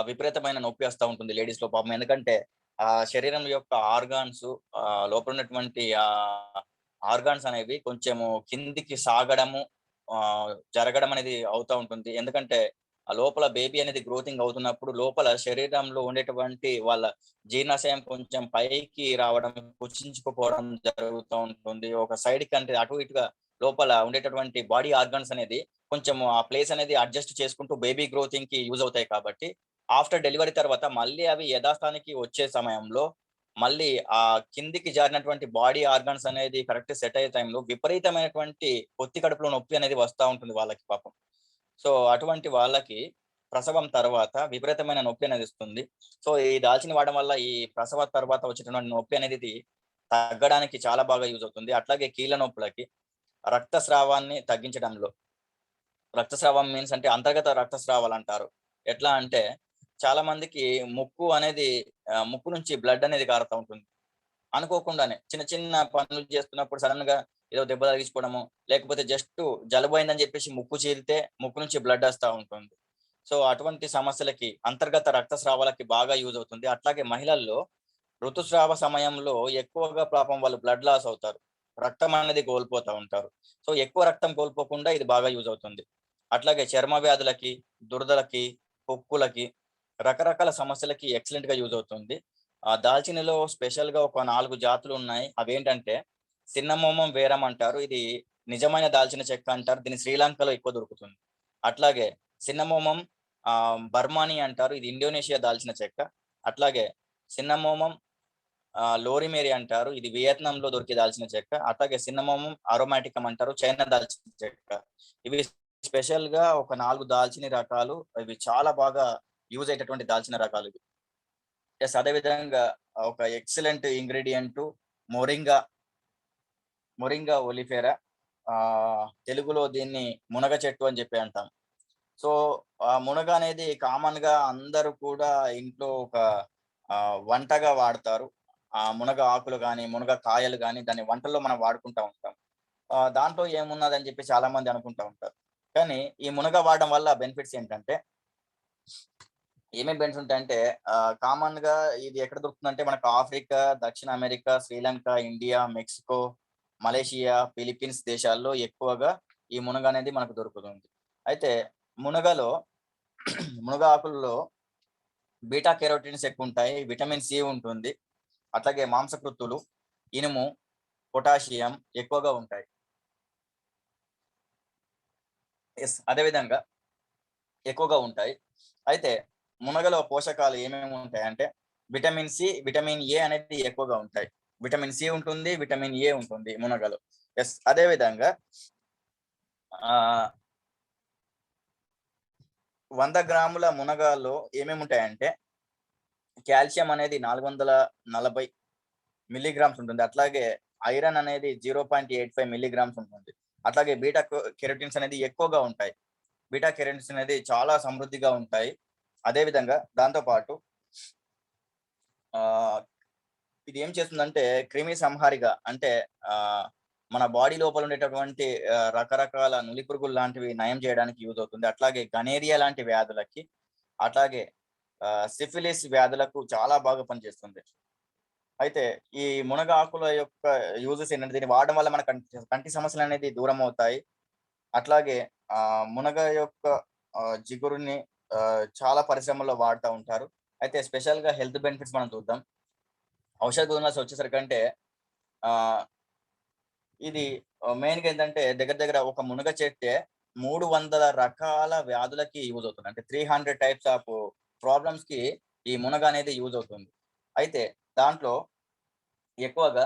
[SPEAKER 1] విపరీతమైన నొప్పి వస్తా ఉంటుంది లేడీస్‌లో పాపం. ఎందుకంటే శరీరం యొక్క లోపల ఉన్నటువంటి ఆర్గాన్స్ అనేవి కొంచెము కిందికి సాగడము, జరగడం అనేది అవుతా ఉంటుంది. ఎందుకంటే ఆ లోపల బేబీ అనేది గ్రోతింగ్ అవుతున్నప్పుడు లోపల శరీరంలో ఉండేటువంటి వాళ్ళ జీర్ణాశయం కొంచెం పైకి రావడం, కుచించుకుపోవడం జరుగుతూ ఉంటుంది. ఒక సైడ్‌కి అంటే అటు ఇటుగా లోపల ఉండేటటువంటి బాడీ ఆర్గాన్స్ అనేది కొంచెం ఆ ప్లేస్ అనేది అడ్జస్ట్ చేసుకుంటూ బేబీ గ్రోతింగ్‌కి యూజ్ అవుతాయి కాబట్టి ఆఫ్టర్ డెలివరీ తర్వాత మళ్ళీ అవి యథాస్థానికి వచ్చే సమయంలో, మళ్ళీ కిందికి జారినటువంటి బాడీ ఆర్గాన్స్ అనేది కరెక్ట్ సెట్ అయ్యే టైంలో విపరీతమైనటువంటి పొత్తి కడుపులో నొప్పి అనేది వస్తా ఉంటుంది వాళ్ళకి పాపం. సో, అటువంటి వాళ్ళకి ప్రసవం తర్వాత విపరీతమైన నొప్పి అనేది వస్తుంది. సో, ఈ దాల్చిన వాడడం వల్ల ఈ ప్రసవ తర్వాత వచ్చేటటువంటి నొప్పి అనేది తగ్గడానికి చాలా బాగా యూజ్ అవుతుంది. అట్లాగే కీళ్ళ నొప్పులకి రక్తస్రావాన్ని తగ్గించడంలో. రక్తస్రావం మీన్స్ అంటే అంతర్గత రక్తస్రావాలు అంటారు. ఎట్లా అంటే చాలా మందికి ముక్కు అనేది ముక్కు నుంచి బ్లడ్ అనేది కారుతా ఉంటుంది. అనుకోకుండానే చిన్న చిన్న పనులు చేస్తున్నప్పుడు సడెన్‌గా ఏదో దెబ్బ తగిలించుకోవడమో, లేకపోతే జస్ట్ జలుబు అయిందని చెప్పేసి ముక్కు చీరితే ముక్కు నుంచి బ్లడ్ వస్తా ఉంటుంది. సో, అటువంటి సమస్యలకి అంతర్గత రక్తస్రావాలకి బాగా యూజ్ అవుతుంది. అట్లాగే మహిళల్లో ఋతుస్రావ సమయంలో ఎక్కువగా పాపం వాళ్ళు బ్లడ్ లాస్ అవుతారు. రక్తం అనేది కోల్పోతా ఉంటారు. సో, ఎక్కువ రక్తం కోల్పోకుండా ఇది బాగా యూజ్ అవుతుంది. అట్లాగే చర్మ వ్యాధులకి, దురదలకి, పొక్కులకి, రకరకాల సమస్యలకి ఎక్సలెంట్‌గా యూజ్ అవుతుంది. దాల్చినలో స్పెషల్‌గా ఒక 4 జాతులున్నాయి. అవేంటంటే సిన్నమోమం వేరం అంటారు. ఇది నిజమైన దాల్చిన చెక్క అంటారు. దీన్ని శ్రీలంకలో ఎక్కువ దొరుకుతుంది. అట్లాగే సిన్నమోమం బర్మాని అంటారు. ఇది ఇండోనేషియా దాల్చిన చెక్క. అట్లాగే సిన్నమోమం లోరిమేరి అంటారు. ఇది వియత్నాంలో దొరికే దాల్చిన చెక్క. అట్లాగే సిన్నమోమం అరోమాటికం అంటారు. చైనా దాల్చిన చెక్క. ఇవి స్పెషల్‌గా ఒక 4 దాల్చిన రకాలు. ఇవి చాలా బాగా యూజ్ అయ్యేటటువంటి దాల్చిన రకాలు ఇవి. యెస్. అదే విధంగా ఒక excellent ingredient moringa, moringa oleifera. తెలుగులో దీన్ని మునగ చెట్టు అని చెప్పి అంటాం. సో, మునగ అనేది కామన్‌గా అందరూ కూడా ఇంట్లో ఒక వంటగా వాడతారు. మునగ ఆకులు గాని, మునగ కాయలు గాని దాన్ని వంటల్లో మనం వాడుకుంటా ఉంటాం. దాంట్లో ఏమున్నదని చెప్పి చాలా మంది అనుకుంటా ఉంటారు. కానీ ఈ మునగ వాడడం వల్ల బెనిఫిట్స్ ఏంటంటే ఏమేం బెనిఫిట్స్ ఉంటాయంటే కామన్‌గా ఇది ఎక్కడ దొరుకుతుందంటే మనకు ఆఫ్రికా, దక్షిణ America, Sri Lanka, India, Mexico, Malaysia, Philippines దేశాల్లో ఎక్కువగా ఈ మునగ అనేది మనకు దొరుకుతుంది. అయితే మునగలో మునగ ఆకుల్లో బీటా కెరోటిన్స్ ఎక్కువుంటాయి. విటమిన్ సి ఉంటుంది. అట్లాగే మాంసకృత్తులు, ఇనుము, పొటాషియం ఎక్కువగా ఉంటాయి. యెస్. అదే విధంగా ఎక్కువగా ఉంటాయి. అయితే మునగలో పోషకాలు ఏమేమి ఉంటాయంటే విటమిన్ సి, విటమిన్ ఏ అనేది ఎక్కువగా ఉంటాయి. విటమిన్ సి ఉంటుంది, విటమిన్ ఏ ఉంటుంది మునగలో. యెస్. అదే విధంగా ఆహ్, 100 గ్రాముల మునగలో ఏమేమి ఉంటాయంటే కాల్షియం అనేది 440 మిల్లీగ్రామ్స్ ఉంటుంది. అట్లాగే ఐరన్ అనేది 0.85 మిల్లీగ్రామ్స్ ఉంటుంది. అట్లాగే బీటా కెరోటిన్స్ అనేది ఎక్కువగా ఉంటాయి. బీటా కెరోటిన్స్ అనేది చాలా సమృద్ధిగా ఉంటాయి. అదే విధంగా దాంతో పాటు ఆహ్, ఇది ఏం చేస్తుందంటే క్రిమి సంహారిగా అంటే ఆహ్, మన బాడీ లోపల ఉండేటటువంటి రకరకాల నులిపురుగులు లాంటివి నయం చేయడానికి యూజ్ అవుతుంది. అట్లాగే గనేరియా లాంటి వ్యాధులకి, అట్లాగే సిఫిలిస్ వ్యాధులకు చాలా బాగా పనిచేస్తుంది. అయితే ఈ మునగ ఆకుల యొక్క యూజెస్ ఏంటంటే దీన్ని వాడడం వల్ల మన కంటి కంటి సమస్యలనేది దూరమవుతాయి. అట్లాగే మునగ యొక్క జిగురుని చాలా పరిశ్రమల్లో వాడుతా ఉంటారు. అయితే స్పెషల్‌గా హెల్త్ బెనిఫిట్స్ మనం చూద్దాం. ఔషధ గుణాలు వచ్చేసరికంటే ఆహ్, ఇది మెయిన్‌గా ఏంటంటే దగ్గర దగ్గర ఒక మునగ చెట్టే 300 రకాల వ్యాధులకి యూజ్ అవుతుంది. అంటే 300 టైప్స్ ఆఫ్ ప్రాబ్లమ్స్‌కి ఈ మునగ అనేది యూజ్ అవుతుంది. అయితే దాంట్లో ఎక్కువగా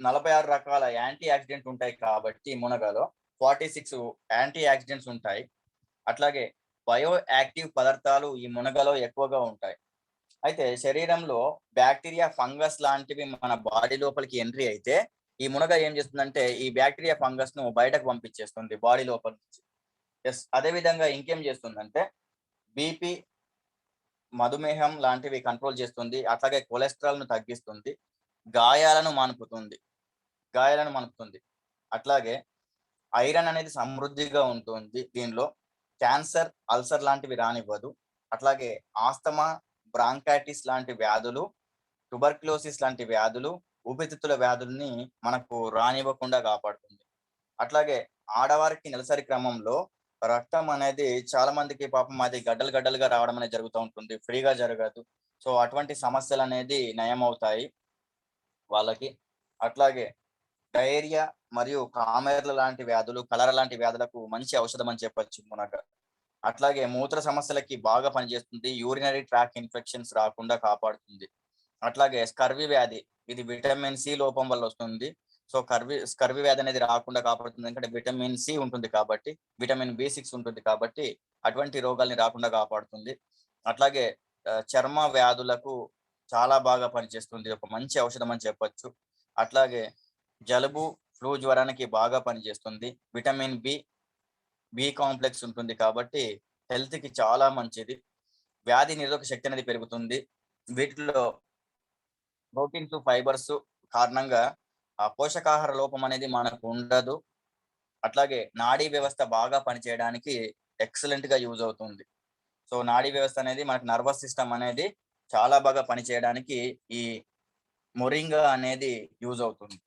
[SPEAKER 1] 46 రకాల యాంటీ ఆక్సిడెంట్స్ ఉంటాయి కాబట్టి మునగలో 46 యాంటీ ఆక్సిడెంట్స్ ఉంటాయి. అట్లాగే బయో యాక్టివ్ పదార్థాలు ఈ మునగలో ఎక్కువగా ఉంటాయి. అయితే శరీరంలో బాక్టీరియా, ఫంగస్ లాంటివి మన బాడీ లోపలికి ఎంట్రీ అయితే, ఈ మునగ ఏం చేస్తుందంటే, ఈ బాక్టీరియా, ఫంగస్‌ను బయటకు పంపించేస్తుంది బాడీ లోపల నుంచి. యెస్. అదే విధంగా ఇంకేం చేస్తుందంటే, బీపీ, మధుమేహం లాంటివి కంట్రోల్ చేస్తుంది. అట్లాగే కొలెస్టరాల్‌ను తగ్గిస్తుంది. గాయాలను మాన్పుతుంది. గాయాలను మనుపుతుంది. అట్లాగే ఐరన్ అనేది సమృద్ధిగా ఉంటుంది దీనిలో. క్యాన్సర్, అల్సర్ లాంటివి రానివ్వదు. అట్లాగే ఆస్తమా, బ్రాంకైటిస్ లాంటి వ్యాధులు, ట్యూబర్క్యులోసిస్ లాంటి వ్యాధులు, ఊపిరితిత్తుల వ్యాధుల్ని మనకు రానివ్వకుండా కాపాడుతుంది. అట్లాగే ఆడవారికి నెలసరి క్రమంలో రక్తం అనేది చాలా మందికి పాపం అది గడ్డలు గడ్డలుగా రావడం అనేది జరుగుతూ ఉంటుంది. ఫ్రీగా జరగదు. సో, అటువంటి సమస్యలనేది నయమవుతాయి వాళ్ళకి. అట్లాగే డయేరియా మరియు కామెర్ల లాంటి వ్యాధులు, కలరా లాంటి వ్యాధులకు మంచి ఔషధం అని చెప్పొచ్చు మునగ. అట్లాగే మూత్ర సమస్యలకి బాగా పనిచేస్తుంది. యూరినరీ ట్రాక్ ఇన్ఫెక్షన్స్ రాకుండా కాపాడుతుంది. అట్లాగే స్కర్వీ వ్యాధి. ఇది విటమిన్ సి లోపం వల్ల వస్తుంది. సో, స్కర్వీ వ్యాధి అనేది రాకుండా కాపాడుతుంది. ఎందుకంటే విటమిన్ సి ఉంటుంది కాబట్టి, విటమిన్ బి6 ఉంటుంది కాబట్టి, అటువంటి రోగాల్ని రాకుండా కాపాడుతుంది. అట్లాగే చర్మ వ్యాధులకు చాలా బాగా పనిచేస్తుంది. ఒక మంచి ఔషధం అని చెప్పొచ్చు. అట్లాగే జలుబు, ఫ్లూ జ్వరానికి బాగా పనిచేస్తుంది. విటమిన్ బి కాంప్లెక్స్ ఉంటుంది కాబట్టి హెల్త్ కి చాలా మంచిది. వ్యాధి నిరోధక శక్తి అనేది పెరుగుతుంది. వీటిలో ప్రోటీన్స్, ఫైబర్స్ కారణంగా పోషకాహార లోపం అనేది మనకు ఉండదు. అట్లాగే నాడీ వ్యవస్థ బాగా పనిచేయడానికి ఎక్సలెంట్ గా యూజ్ అవుతుంది. సో నాడీ వ్యవస్థ అనేది మనకి నర్వస్ సిస్టమ్ అనేది చాలా బాగా పనిచేయడానికి ఈ మొరింగా అనేది యూజ్ అవుతుంది.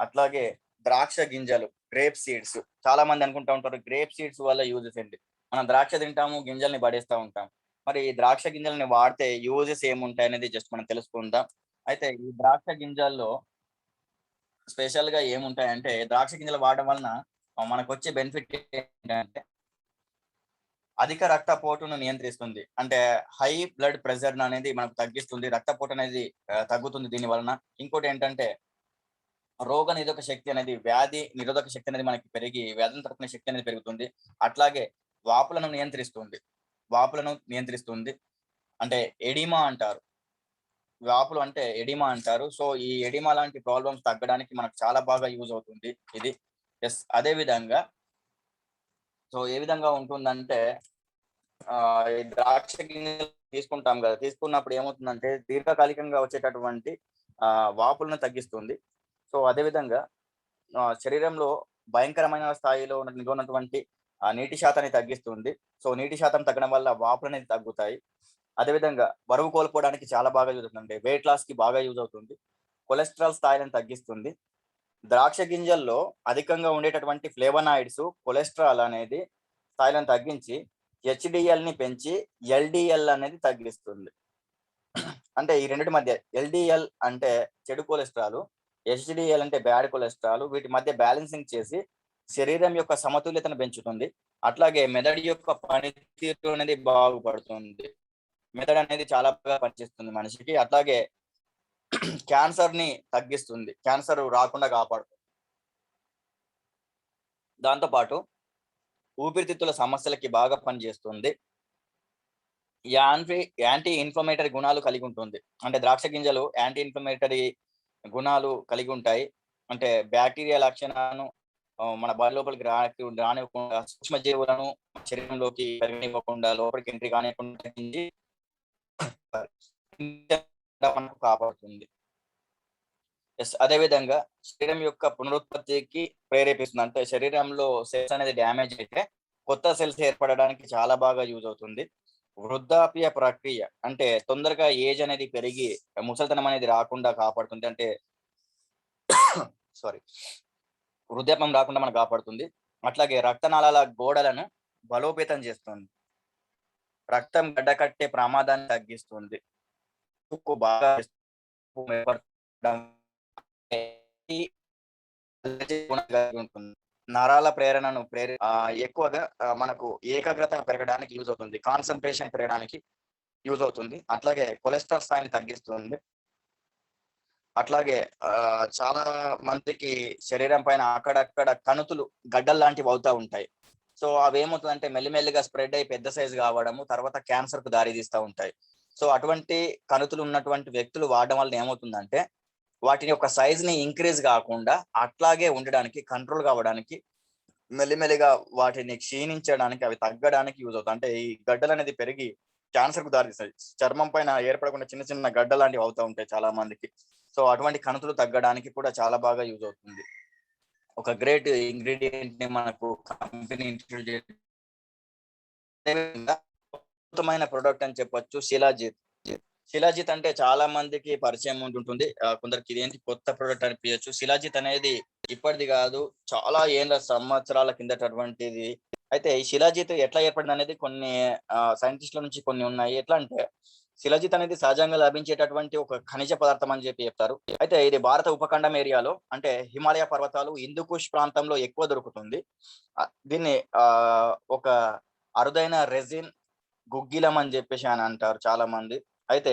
[SPEAKER 1] అట్లాగే ద్రాక్ష గింజలు, గ్రేప్ సీడ్స్, చాలా మంది అనుకుంటా ఉంటారు గ్రేప్ సీడ్స్ వల్ల యూజెస్ ఏంటి. మనం ద్రాక్ష తింటాము, గింజల్ని పడేస్తా ఉంటాం. మరి ఈ ద్రాక్ష గింజల్ని వాడితే యూజెస్ ఏముంటాయి అనేది జస్ట్ మనం తెలుసుకుందాం. అయితే ఈ ద్రాక్ష గింజల్లో స్పెషల్ గా ఏముంటాయంటే, ద్రాక్ష గింజలు వాడడం వలన మనకొచ్చే బెనిఫిట్ ఏంటంటే అధిక రక్తపోటును నియంత్రిస్తుంది. అంటే హై బ్లడ్ ప్రెషర్ అనేది మనకు తగ్గిస్తుంది. రక్తపోటు అనేది తగ్గుతుంది దీని వలన. ఇంకోటి ఏంటంటే రోగ నిరోధక శక్తి అనేది, వ్యాధి నిరోధక శక్తి అనేది మనకి పెరిగి వ్యాధులను తట్టుకునే శక్తి అనేది పెరుగుతుంది. అట్లాగే వాపులను నియంత్రిస్తుంది. వాపులను నియంత్రిస్తుంది. అంటే ఎడిమా అంటారు. వాపులు అంటే ఎడిమా అంటారు. సో ఈ ఎడిమా లాంటి ప్రాబ్లమ్స్ తగ్గడానికి మనకు చాలా బాగా యూజ్ అవుతుంది ఇది. అదే విధంగా ఏ విధంగా ఉంటుందంటే ఈ ద్రాక్ష గింజలు తీసుకుంటాం కదా, తీసుకున్నప్పుడు ఏమవుతుందంటే దీర్ఘకాలికంగా వచ్చేటటువంటి వాపులను తగ్గిస్తుంది. సో అదే విధంగా శరీరంలో భయంకరమైన స్థాయిలో నిల్వ ఉన్నటువంటి నీటి శాతాన్ని తగ్గిస్తుంది. సో నీటి శాతం తగ్గడం వల్ల వాపులు అనేది తగ్గుతాయి. అదేవిధంగా బరువు కోల్పోవడానికి చాలా బాగా యూజ్ అవుతుంది. వెయిట్ లాస్ కి బాగా యూజ్ అవుతుంది. కొలెస్ట్రాల్ స్థాయిలను తగ్గిస్తుంది. ద్రాక్ష గింజల్లో అధికంగా ఉండేటటువంటి ఫ్లేవనాయిడ్స్ కొలెస్ట్రాల్ అనేది స్థాయిలను తగ్గించి హెచ్డిఎల్ ని పెంచి ఎల్డిఎల్ అనేది తగ్గిస్తుంది. అంటే ఈ రెండింటి మధ్య ఎల్డిఎల్ అంటే చెడు కొలెస్ట్రాల్, హెచ్డిఎల్ అంటే బ్యాడ్ కొలెస్ట్రాల్, వీటి మధ్య బ్యాలెన్సింగ్ చేసి శరీరం యొక్క సమతుల్యతను పెంచుతుంది. అట్లాగే మెదడు యొక్క పనితీరు అనేది బాగుపడుతుంది. మెదడు అనేది చాలా బాగా పనిచేస్తుంది మనిషికి. అట్లాగే క్యాన్సర్ ని తగ్గిస్తుంది. క్యాన్సర్ రాకుండా కాపాడుతుంది. దాంతోపాటు ఊపిరితిత్తుల సమస్యలకి బాగా పనిచేస్తుంది. యాంటీ ఇన్ఫ్లమేటరీ గుణాలు కలిగి ఉంటుంది. అంటే ద్రాక్ష గింజలు యాంటీ ఇన్ఫ్లమేటరీ గుణాలు కలిగి ఉంటాయి. అంటే బ్యాక్టీరియా లక్షణాలను మన బాడీ లోపలికి రానివ్వకుండా, సూక్ష్మజీవులను శరీరంలోకి పెరగనివ్వకుండా, లోపలికి ఎంట్రీ కానివ్వకుండా మనకు కాపాడుతుంది. అదే విధంగా శరీరం యొక్క పునరుత్పత్తికి ప్రేరేపిస్తుంది. అంటే శరీరంలో సెల్స్ అనేది డ్యామేజ్ అయితే కొత్త సెల్స్ ఏర్పడడానికి చాలా బాగా యూజ్ అవుతుంది. వృద్ధాప్య ప్రక్రియ అంటే తొందరగా ఏజ్ అనేది పెరిగి ముసలితనం అనేది రాకుండా కాపాడుతుంది. అంటే వృద్ధాప్యం రాకుండా మనకు కాపాడుతుంది. అట్లాగే రక్తనాళాల గోడలను బలోపేతం చేస్తుంది. రక్తం గడ్డకట్టే ప్రమాదాన్ని తగ్గిస్తుంది. బాగా ఉంటుంది. నరాల ప్రేరణను ఎక్కువగా మనకు ఏకాగ్రత పెరగడానికి యూజ్ అవుతుంది. కాన్సన్ట్రేషన్ పెరగడానికి యూజ్ అవుతుంది. అట్లాగే కొలెస్ట్రాల్ స్థాయిని తగ్గిస్తుంది. అట్లాగే చాలా మందికి శరీరం పైన అక్కడక్కడ కణుతులు గడ్డలు లాంటివి అవుతా ఉంటాయి. సో అవి ఏమవుతుందంటే మెల్లిమెల్లిగా స్ప్రెడ్ అయి పెద్ద సైజు కావడము, తర్వాత క్యాన్సర్ కు దారి తీస్తూ ఉంటాయి. సో అటువంటి కణుతులు ఉన్నటువంటి వ్యక్తులు వాడడం వల్ల ఏమవుతుందంటే వాటిని యొక్క సైజ్ ని ఇంక్రీజ్ కాకుండా అట్లాగే ఉండడానికి, కంట్రోల్ కావడానికి, మెల్లిమెల్లిగా వాటిని క్షీణించడానికి, అవి తగ్గడానికి యూజ్ అవుతాయి. అంటే ఈ గడ్డలు అనేది పెరిగి క్యాన్సర్ కు దారితీస్తాయి. చర్మం పైన ఏర్పడకుండా చిన్న చిన్న గడ్డ లాంటివి అవుతా ఉంటాయి చాలా మందికి. సో అటువంటి కణుతులు తగ్గడానికి కూడా చాలా బాగా యూజ్ అవుతుంది. ఒక గ్రేట్ ఇంగ్రీడియంట్ ని మనకు కంపెనీ ఇంట్రొడ్యూస్ అద్భుతమైన ప్రొడక్ట్ అని చెప్పొచ్చు శిలాజిత్. శిలాజిత్ అంటే చాలా మందికి పరిచయం ఉంటుంది. కొందరికి ఇదేంటి కొత్త ప్రొడక్ట్ అనిపించచ్చు. శిలాజిత్ అనేది ఇప్పటిది కాదు, చాలా ఏళ్ళ సంవత్సరాల కిందటటువంటిది. అయితే ఈ శిలాజిత్ ఎట్లా ఏర్పడింది అనేది కొన్ని సైంటిస్టుల నుంచి కొన్ని ఉన్నాయి. ఎట్లా అంటే శిలాజిత్ అనేది సహజంగా లభించేటటువంటి ఒక ఖనిజ పదార్థం అని చెప్పి చెప్తారు. అయితే ఇది భారత ఉపఖండం ఏరియాలో అంటే హిమాలయ పర్వతాలు, హిందూకుష్ ప్రాంతంలో ఎక్కువ దొరుకుతుంది. దీన్ని ఒక అరుదైన రెజిన్ గుగ్గిలం అని చెప్పేసి అని అంటారు చాలా మంది. అయితే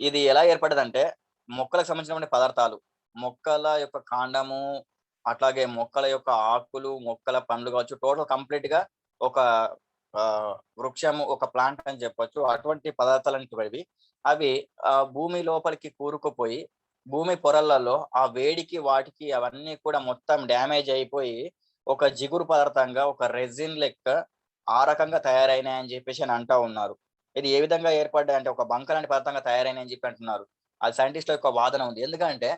[SPEAKER 1] ఇది ఎలా ఏర్పడదంటే మొక్కలకు సంబంధించినటువంటి పదార్థాలు, మొక్కల యొక్క కాండము, అట్లాగే మొక్కల యొక్క ఆకులు, మొక్కల పండ్లు కావచ్చు, టోటల్ కంప్లీట్ గా ఒక వృక్షము, ఒక ప్లాంట్ అని చెప్పొచ్చు. అటువంటి పదార్థాలని అవి భూమి లోపలికి కూరుకుపోయి భూమి పొరలలో ఆ వేడికి వాటికి అవన్నీ కూడా మొత్తం డ్యామేజ్ అయిపోయి ఒక జిగురు పదార్థంగా ఒక రెజిన్ లెక్క ఆ రకంగా తయారైనాయని చెప్పేసి అని అంటా ఉన్నారు. ఇది ఏ విధంగా ఏర్పడ్డాయంటే ఒక బంక లాంటి పదార్థంగా తయారైనాయని చెప్పి అంటున్నారు. అది సైంటిస్ట్‌ల యొక్క వాదన ఉంది. ఎందుకంటే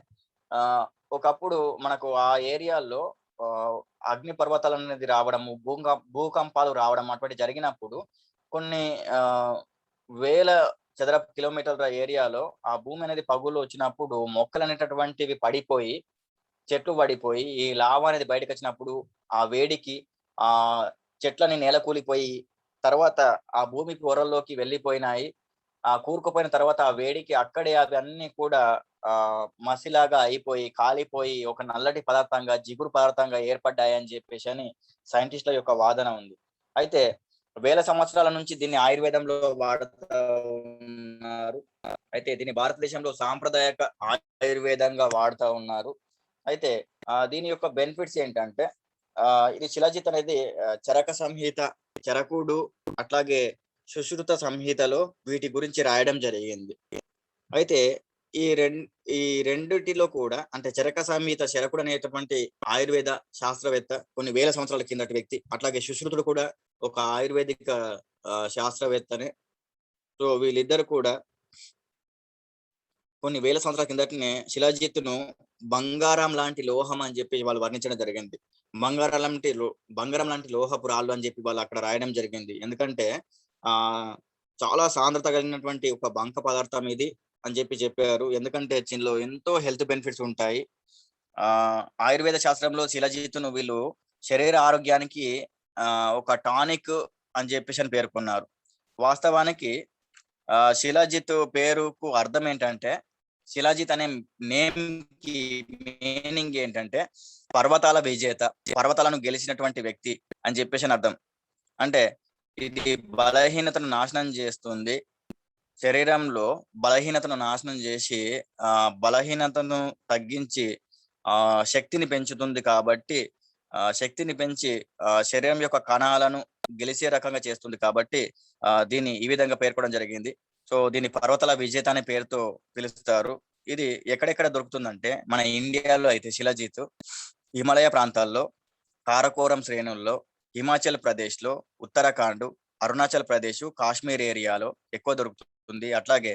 [SPEAKER 1] ఒకప్పుడు మనకు ఆ ఏరియాల్లో ఆహ్, అగ్ని పర్వతాలనేది రావడము, భూకంపాలు రావడం అటువంటివి జరిగినప్పుడు కొన్ని ఆహ్, వేల చదరపు కిలోమీటర్ల ఏరియాలో ఆ భూమి అనేది పగుళ్ళు వచ్చినప్పుడు మొక్కలనేటటువంటివి పడిపోయి, చెట్లు పడిపోయి, ఈ లావా అనేది బయటకొచ్చినప్పుడు ఆ వేడికి చెట్లన్నీ నేలకూలిపోయి, తర్వాత ఆ భూమి పొరల్లోకి వెళ్ళిపోయినాయి. కూరుకుపోయిన తర్వాత ఆ వేడికి అక్కడే అవన్నీ కూడా మసిలాగా అయిపోయి, కాలిపోయి ఒక నల్లటి పదార్థంగా, జిగురు పదార్థంగా ఏర్పడ్డాయని జెప్పేసని సైంటిస్ట్‌ల యొక్క వాదన ఉంది. అయితే వేల సంవత్సరాల నుంచి దీన్ని ఆయుర్వేదంలో వాడుతా ఉన్నారు. అయితే దీన్ని భారతదేశంలో సాంప్రదాయక ఆయుర్వేదంగా వాడుతా ఉన్నారు. అయితే దీని యొక్క బెనిఫిట్స్ ఏంటంటే ఇది శిలాజిత్ అనేది చరక సంహిత, చరకుడు అట్లాగే సుశ్రుత సంహితలో వీటి గురించి రాయడం జరిగింది. అయితే ఈ రెం ఈ రెండిటిలో కూడా అంటే చరక సంహిత శరకుడు అనేటటువంటి ఆయుర్వేద శాస్త్రవేత్త కొన్ని వేల సంవత్సరాల కిందటి వ్యక్తి. అట్లాగే సుశ్రుతుడు కూడా ఒక ఆయుర్వేదిక శాస్త్రవేత్తనే. సో వీళ్ళిద్దరు కూడా కొన్ని వేల సంవత్సరాల కిందటనే శిలాజిత్తును బంగారం లాంటి లోహం అని చెప్పి వాళ్ళు వర్ణించడం జరిగింది. బంగారం లాంటి లోహపు రాళ్ళు అని చెప్పి వాళ్ళు అక్కడ రాయడం జరిగింది. ఎందుకంటే ఆహ్, చాలా సాంద్రత కలిగినటువంటి ఒక బంక పదార్థం ఇది అని చెప్పారు. ఎందుకంటే దీనిలో ఎంతో హెల్త్ బెనిఫిట్స్ ఉంటాయి. ఆయుర్వేద శాస్త్రంలో శిలాజిత్తును వీళ్ళు శరీర ఆరోగ్యానికి ఒక టానిక్ అని చెప్పేసి పేర్కొన్నారు. వాస్తవానికి శిలాజిత్ పేరుకు అర్థం ఏంటంటే, శిలాజిత్ అనే నేమ్‌కి మీనింగ్ ఏంటంటే, పర్వతాల విజేత. పర్వతాలను గెలిచినటువంటి వ్యక్తి అని చెప్పేసని అర్థం. అంటే ఇది బలహీనతను నాశనం చేస్తుంది. శరీరంలో బలహీనతను నాశనం చేసి, బలహీనతను తగ్గించి శక్తిని పెంచుతుంది కాబట్టి, శక్తిని పెంచి శరీరం యొక్క కణాలను గెలిసే రకంగా చేస్తుంది కాబట్టి, దీన్ని ఈ విధంగా పేర్కొనడం జరిగింది. సో, దీన్ని పర్వతాల విజేత అనే పేరుతో పిలుస్తారు. ఇది ఎక్కడెక్కడ దొరుకుతుందంటే, మన ఇండియాలో అయితే శిలాజిత్ హిమాలయ ప్రాంతాల్లో, కారకోరం శ్రేణుల్లో, హిమాచల్ ప్రదేశ్‌లో, ఉత్తరాఖండ్, అరుణాచల్ ప్రదేశ్, కాశ్మీర్ ఏరియాలో ఎక్కువ దొరుకుతుంది. అట్లాగే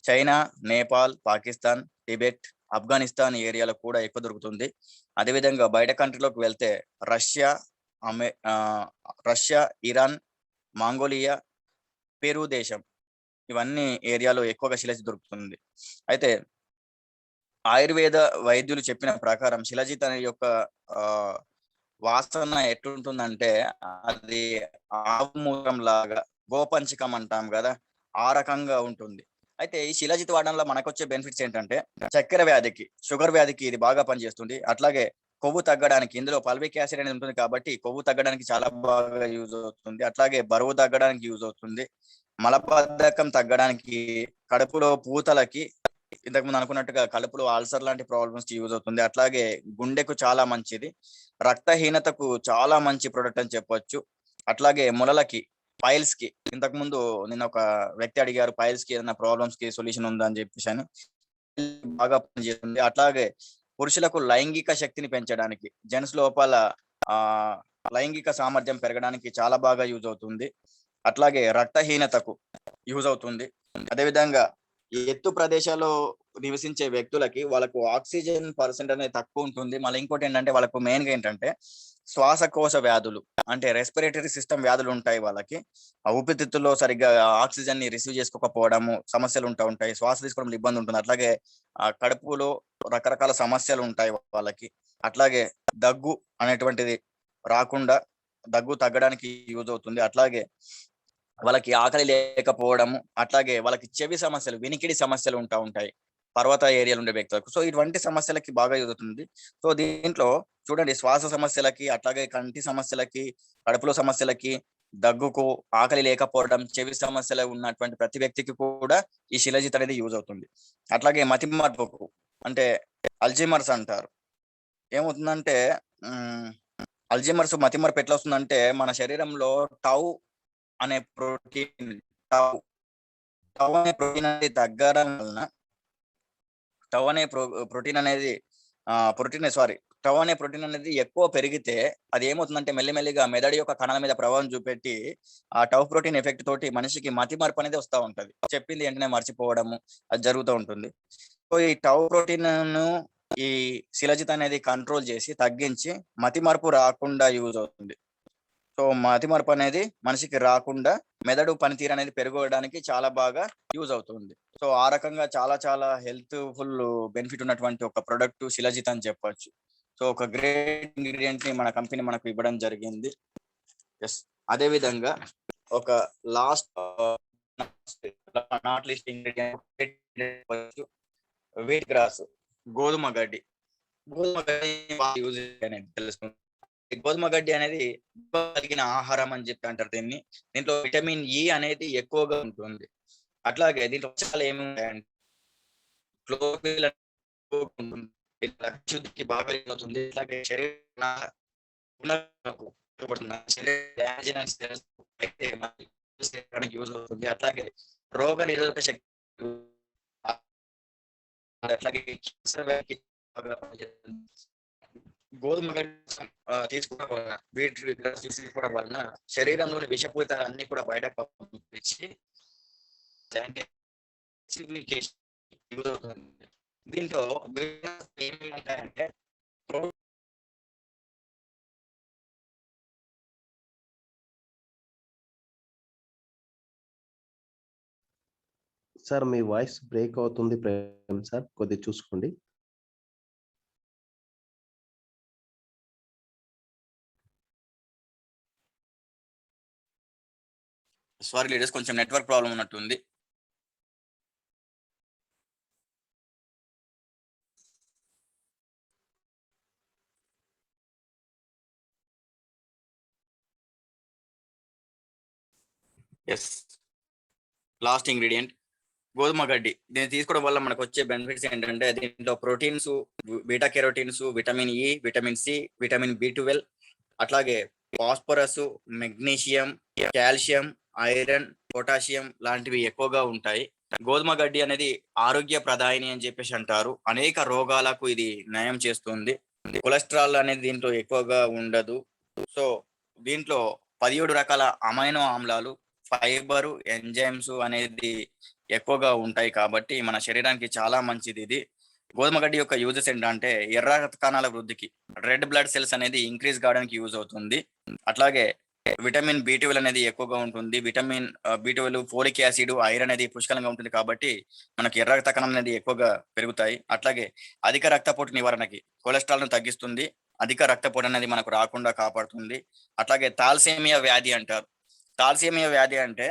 [SPEAKER 1] చైనా, నేపాల్, పాకిస్తాన్, టిబెట్, ఆఫ్ఘనిస్తాన్ ఏరియాలో కూడా ఎక్కువ దొరుకుతుంది. అదేవిధంగా బయట కంట్రీలోకి వెళ్తే రష్యా, అమె రష్యా, ఇరాన్, మంగోలియా, పెరు దేశం ఇవన్నీ ఏరియాలో ఎక్కువగా శిలాజిత్ దొరుకుతుంది. అయితే ఆయుర్వేద వైద్యులు చెప్పిన ప్రకారం శిలాజిత్ అనే యొక్క ఆహ్, వాసన ఎట్లుంటుందంటే అది ఆవు మూత్రం లాగా గోపంచకం అంటాం గదా! ఆ రకంగా ఉంటుంది. అయితే ఈ శిలాజిత్ వాడడంలో మనకొచ్చే బెనిఫిట్స్ ఏంటంటే చక్కెర వ్యాధికి, షుగర్ వ్యాధికి ఇది బాగా పనిచేస్తుంది. అట్లాగే కొవ్వు తగ్గడానికి ఇందులో పల్విక్ యాసిడ్ అనేది ఉంటుంది కాబట్టి కొవ్వు తగ్గడానికి చాలా బాగా యూజ్ అవుతుంది. అట్లాగే బరువు తగ్గడానికి యూజ్ అవుతుంది. మలబద్ధకం తగ్గడానికి, కడుపులో పూతలకి ఇంతకుముందు అనుకున్నట్టుగా కడుపులో అల్సర్ లాంటి ప్రాబ్లమ్స్‌కి యూజ్ అవుతుంది. అట్లాగే గుండెకు చాలా మంచిది. రక్తహీనతకు చాలా మంచి ప్రొడక్ట్ అని చెప్పొచ్చు. అట్లాగే మొలలకి, పైల్స్‌కి ఇంతకుముందు నిన్న ఒక వ్యక్తి అడిగారు పైల్స్‌కి ఏదైనా ప్రాబ్లమ్స్‌కి సొల్యూషన్ ఉందా అని చెప్పేసని. బాగా పనిచేస్తుంది. అట్లాగే పురుషులకు లైంగిక శక్తిని పెంచడానికి, జెంట్స్ లోపల ఆహ్, లైంగిక సామర్థ్యం పెరగడానికి చాలా బాగా యూజ్ అవుతుంది. అట్లాగే రక్తహీనతకు యూజ్ అవుతుంది. అదేవిధంగా ఎత్తు ప్రదేశాల్లో నివసించే వ్యక్తులకి వాళ్ళకు ఆక్సిజన్ పర్సెంట్ అనేది తక్కువ ఉంటుంది. మళ్ళీ ఇంకోటేంటంటే వాళ్ళకు మెయిన్‌గా ఏంటంటే శ్వాసకోశ వ్యాధులు అంటే రెస్పిరేటరీ సిస్టమ్ వ్యాధులు ఉంటాయి వాళ్ళకి. ఆ ఊపిరితిత్తుల్లో సరిగ్గా ఆక్సిజన్‌ని రిసీవ్ చేసుకోకపోవడము సమస్యలు ఉంటాయి. శ్వాస తీసుకోవడంలో ఇబ్బంది ఉంటుంది. అట్లాగే కడుపులో రకరకాల సమస్యలు ఉంటాయి వాళ్ళకి. అట్లాగే దగ్గు అనేటువంటిది రాకుండా దగ్గు తగ్గడానికి యూజ్ అవుతుంది. అట్లాగే వాళ్ళకి ఆకలి లేకపోవడము, అట్లాగే వాళ్ళకి చెవి సమస్యలు, వినికిడి సమస్యలు ఉంటాయి. పర్వత ఏరియాలో ఉండే వ్యక్తులకు. సో, ఇటువంటి సమస్యలకి బాగా యూజ్ అవుతుంది. సో, దీంట్లో చూడండి శ్వాస సమస్యలకి, అట్లాగే కంటి సమస్యలకి, కడుపులో సమస్యలకి, దగ్గుకు, ఆకలి లేకపోవడం, చెవి సమస్యలు ఉన్నటువంటి ప్రతి వ్యక్తికి కూడా ఈ శిలాజిత్ అనేది యూజ్ అవుతుంది. అట్లాగే మతిమరుపుకు అంటే అల్జీమర్స్ అంటారు. ఏమవుతుందంటే హ్మ్, మతిమరుపు ఎట్లా వస్తుందంటే మన శరీరంలో టౌ అనే ప్రోటీన్ టౌ టౌ అనే ప్రోటీన్ అనేది తగ్గడం వలన టవ్ అనే ప్రోటీన్ అనేది టవ్ అనే ప్రోటీన్ అనేది ఎక్కువ పెరిగితే అది ఏమవుతుందంటే మెల్లిమెల్లిగా మెదడు యొక్క కణాల మీద ప్రభావం చూపెట్టి ఆ టవ్ ప్రోటీన్ ఎఫెక్ట్ తోటి మనిషికి మతి మార్పు అనేది వస్తూ ఉంటది. చెప్పింది వెంటనే మర్చిపోవడము అది జరుగుతూ ఉంటుంది. సో ఈ టవ్ ప్రోటీన్ ను ఈ శిలజిత్ అనేది కంట్రోల్ చేసి తగ్గించి మతి మార్పు రాకుండా యూజ్ అవుతుంది. సో మతి మార్పు అనేది మనిషికి రాకుండా మెదడు పనితీరు అనేది పెరగడానికి చాలా బాగా యూజ్ అవుతుంది. సో ఆ రకంగా చాలా చాలా హెల్త్ఫుల్ బెనిఫిట్ ఉన్నటువంటి ఒక ప్రొడక్ట్ శిలజిత్ అని చెప్పొచ్చు. సో ఒక గ్రేట్ ఇంగ్రీడియంట్ ని మన కంపెనీ మనకు ఇవ్వడం జరిగింది. ఎస్, అదే విధంగా ఒక last not list ingredient wheat grass, గోధుమ గడ్డి. గోధుమ గడ్డి యూజ్ అనేది తెలుసుకుంటాం. గోధుమ గడ్డి అనేది కలిగిన ఆహారం అని చెప్పి అంటారు దీన్ని. దీంట్లో విటమిన్ ఇ అనేది ఎక్కువగా ఉంటుంది. అట్లాగే దీంట్లో పోషకాలు ఏమి ఉంటాయంటే క్లోరోఫిల్ ఉంటుంది, శుద్ధికి బాగా అవుతుంది. అట్లాగే శరీరానికి యూజ్ అవుతుంది. అట్లాగే రోగ నిరోధక శక్తి, అట్లాగే గోధుమ తీసుకోవడం వలన తీసుకోవడం వలన శరీరంలోని విషపూరిత అన్ని కూడా బయటకు పంపించి యూజ్ అవుతుంది. దీంట్లో ఏమి ఉంటాయంటే
[SPEAKER 3] సార్ మీ వాయిస్ బ్రేక్ అవుతుంది ప్రేమ్ సార్, కొద్దిగా చూసుకోండి.
[SPEAKER 1] సారీ లీడర్స్, కొంచెం నెట్వర్క్ ప్రాబ్లం ఉన్నట్టుంది. ఎస్, లాస్ట్ ఇంగ్రీడియంట్ గోధుమ గడ్డి. దీన్ని తీసుకోవడం వల్ల మనకు వచ్చే బెనిఫిట్స్ ఏంటంటే దీంట్లో proteins, beta carotenes, vitamin E, vitamin C, vitamin B12, అట్లాగే phosphorus, magnesium, calcium, iron, potassium లాంటివి ఎక్కువగా ఉంటాయి. గోధుమ గడ్డి అనేది ఆరోగ్య ప్రదాయిని అని చెప్పేసి అంటారు. అనేక రోగాలకు ఇది నయం చేస్తుంది. కొలెస్ట్రాల్ అనేది దీంట్లో ఎక్కువగా ఉండదు. సో దీంట్లో 17 రకాల అమైనో ఆమ్లాలు, ఫైబరు, ఎంజైమ్స్ అనేది ఎక్కువగా ఉంటాయి కాబట్టి మన శరీరానికి చాలా మంచిది ఇది. గోధుమ గడ్డి యొక్క యూజెస్ ఏంటంటే ఎర్ర రక్త కణాల వృద్ధికి, రెడ్ బ్లడ్ సెల్స్ అనేది ఇంక్రీజ్ కావడానికి యూజ్ అవుతుంది. అట్లాగే విటమిన్ B12 అనేది ఎక్కువగా ఉంటుంది. Vitamin B12, folic acid, iron అనేది పుష్కలంగా ఉంటుంది కాబట్టి మనకి ఎర్ర రక్త కణాలు అనేది ఎక్కువగా పెరుగుతాయి. అట్లాగే అధిక రక్తపోటు నివారణకి, కొలెస్ట్రాల్ ను తగ్గిస్తుంది. అధిక రక్తపోటు అనేది మనకు రాకుండా కాపాడుతుంది. అట్లాగే థాలసేమియా వ్యాధి అంటారు. థాలసేమియా వ్యాధి అంటే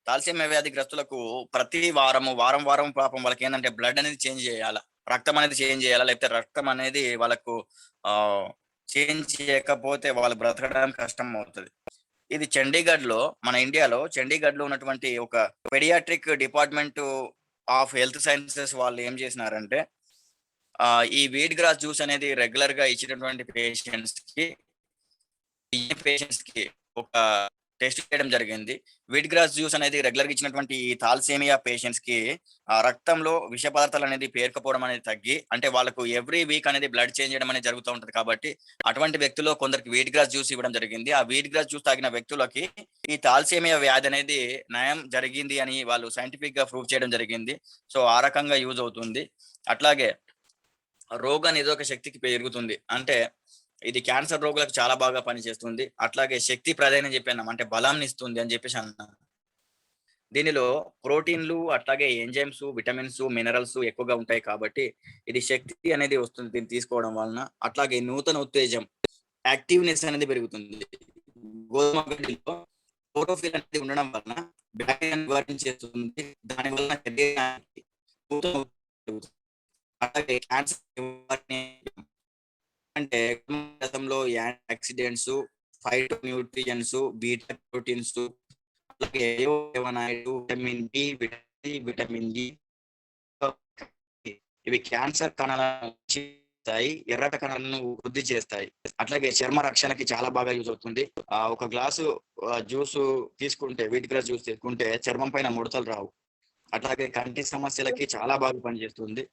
[SPEAKER 1] థాలసేమియా వ్యాధి గ్రస్తులకు ప్రతి వారం పాపం వాళ్ళకి ఏంటంటే బ్లడ్ అనేది చేంజ్ చేయాలా, రక్తం అనేది చేంజ్ చేయాలా, లేకపోతే రక్తం అనేది వాళ్ళకు చేంజ్ చేయకపోతే వాళ్ళు బ్రతకడం కష్టం అవుతుంది. ఇది చండీగఢ్ లో, మన ఇండియాలో చండీగఢ్ లో ఉన్నటువంటి ఒక paediatric department of health sciences వాళ్ళు ఏం చేసినారంటే ఈ వీట్ గ్రాస్ జ్యూస్ అనేది రెగ్యులర్ గా ఇచ్చినటువంటి పేషెంట్స్ కి ఒక టెస్ట్ చేయడం జరిగింది. వీట్ గ్రాస్ జ్యూస్ అనేది రెగ్యులర్ గా ఇచ్చినటువంటి ఈ థాలసేమియా పేషెంట్స్ కి రక్తంలో విష పదార్థాలు అనేది పేరుకపోవడం అనేది తగ్గి, అంటే వాళ్ళకు ఎవ్రీ వీక్ అనేది బ్లడ్ చేంజ్ చేయడం అనేది జరుగుతూ ఉంటది కాబట్టి అటువంటి వ్యక్తుల్లో కొందరికి వీట్ గ్రాస్ జ్యూస్ ఇవ్వడం జరిగింది. ఆ వీట్ గ్రాస్ జ్యూస్ తాగిన వ్యక్తులకి ఈ థాలసేమియా వ్యాధి అనేది నయం జరిగింది అని వాళ్ళు సైంటిఫిక్ గా ప్రూవ్ చేయడం జరిగింది. సో ఆ రకంగా యూజ్ అవుతుంది. అట్లాగే రోగ నిరోధక శక్తికి పెరుగుతుంది, అంటే ఇది క్యాన్సర్ రోగులకు చాలా బాగా పనిచేస్తుంది. అట్లాగే శక్తి ప్రదాయం చెప్పాను, అంటే బలాన్ని ఇస్తుంది అని చెప్పేసి అన్నాను. దీనిలో ప్రోటీన్లు, అట్లాగే ఎంజైమ్స్, విటమిన్స్, మినరల్స్ ఎక్కువగా ఉంటాయి కాబట్టి ఇది శక్తి అనేది వస్తుంది దీన్ని తీసుకోవడం వలన. అట్లాగే నూతన ఉత్తేజం, యాక్టివ్నెస్ అనేది పెరుగుతుంది. గోధుమ గడ్డిలో క్లోరోఫిల్ అనేది ఉండడం వలన బ్యాక్టీరియా నివారించేస్తుంది. దాని వలన శరీరానికి నూతన ఉత్తేజం, అట్లాగే క్యాన్సర్ అంటే రసంలో anti oxidants, phytonutrients, beta proteins, అలాగే విటమిన్ బి, విటమిన్ ఇ, ఇవి క్యాన్సర్ కణాలను చేస్తాయి, ఎర్రట కణాలను వృద్ధి చేస్తాయి. అట్లాగే చర్మ రక్షణకి చాలా బాగా యూజ్ అవుతుంది. ఒక గ్లాసు జ్యూస్ తీసుకుంటే, వీట్ గ్రాస్ జ్యూస్ తీసుకుంటే చర్మం పైన ముడతలు రావు. అట్లాగే కంటి సమస్యలకి చాలా బాగా పనిచేస్తుంది.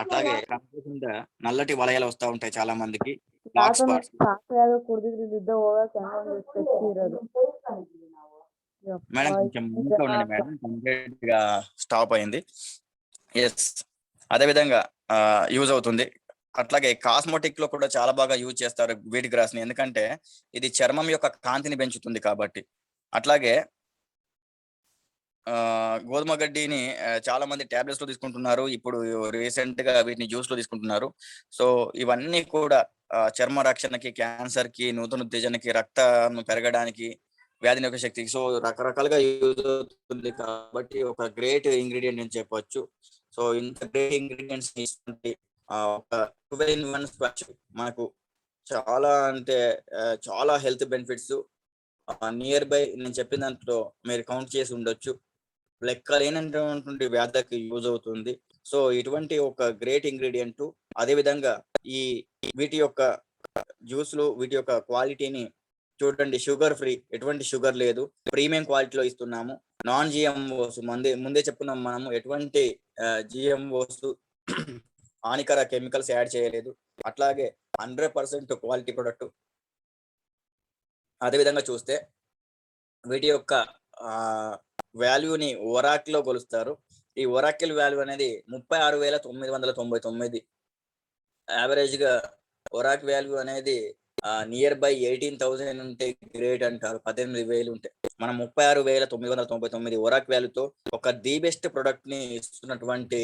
[SPEAKER 1] అట్లాగే కనిపించకుండా నల్లటి వలయాలు వస్తా ఉంటాయి చాలా మందికి. Dark spots.
[SPEAKER 4] ಸಾಕಾಗ ಕುಡಿದಿದ್ದ ಹೋಗಕ್ ಇರೋದು
[SPEAKER 1] మేడం కొంచెం మ్యూట్లో ఉండండి మేడం, కంప్లీట్ గా స్టాప్ అయింది. ఎస్, అదే విధంగా యూజ్ అవుతుంది. అట్లాగే కాస్మెటిక్ లో కూడా చాలా బాగా యూజ్ చేస్తారు వీట్ గ్రాస్ ని, ఎందుకంటే ఇది చర్మం యొక్క కాంతిని పెంచుతుంది కాబట్టి. అట్లాగే గోధుమ గడ్డిని చాలా మంది టాబ్లెట్స్ లో తీసుకుంటున్నారు, ఇప్పుడు రీసెంట్ గా వీటిని జ్యూస్ లో తీసుకుంటున్నారు. సో ఇవన్నీ కూడా చర్మ రక్షణకి, క్యాన్సర్ కి, నూతన ఉత్తేజనకి, రక్తం పెరగడానికి, వ్యాధి నిరోధక శక్తికి, సో రకరకాలుగా యూజ్ అవుతుంది కాబట్టి ఒక గ్రేట్ ఇంగ్రీడియంట్ అని చెప్పొచ్చు. సో ఇంత గ్రేట్ ఇంగ్రీడియంట్స్ ఒక 12-in-1 స్క్వాష్ మనకు చాలా అంటే చాలా హెల్త్ బెనిఫిట్స్ నియర్ బై నేను చెప్పిన దాంట్లో మీరు కౌంట్ చేసి ఉండొచ్చు, లెక్క లేనటువంటి వ్యాధులకి యూజ్ అవుతుంది. సో ఇటువంటి ఒక గ్రేట్ ఇంగ్రీడియంట్. అదే విధంగా ఈ వీటి యొక్క జ్యూస్లు, వీటి యొక్క క్వాలిటీని చూడండి, షుగర్ ఫ్రీ, ఎటువంటి షుగర్ లేదు, ప్రీమియం క్వాలిటీలో ఇస్తున్నాము. నాన్ జిఎంఓస్ ముందే చెప్పుకున్నాం మనము, ఎటువంటి జిఎంఓస్ హానికర కెమికల్స్ యాడ్ చేయలేదు. అట్లాగే 100% క్వాలిటీ ప్రొడక్ట్. అదేవిధంగా చూస్తే వీటి యొక్క వాల్యూని ఒరాకిల్ లో కొలుస్తారు. ఈ ఒరాకిల్ వాల్యూ అనేది 36,999. యావరేజ్ గా ఒరాక్ వాల్యూ అనేది నియర్ బై 18,000 ఉంటే గ్రేట్ అంటారు. 18,000 ఉంటే మనం 36,999 ఒరాక్ వాల్యూతో ఒక ది బెస్ట్ ప్రొడక్ట్ ని ఇస్తున్నటువంటి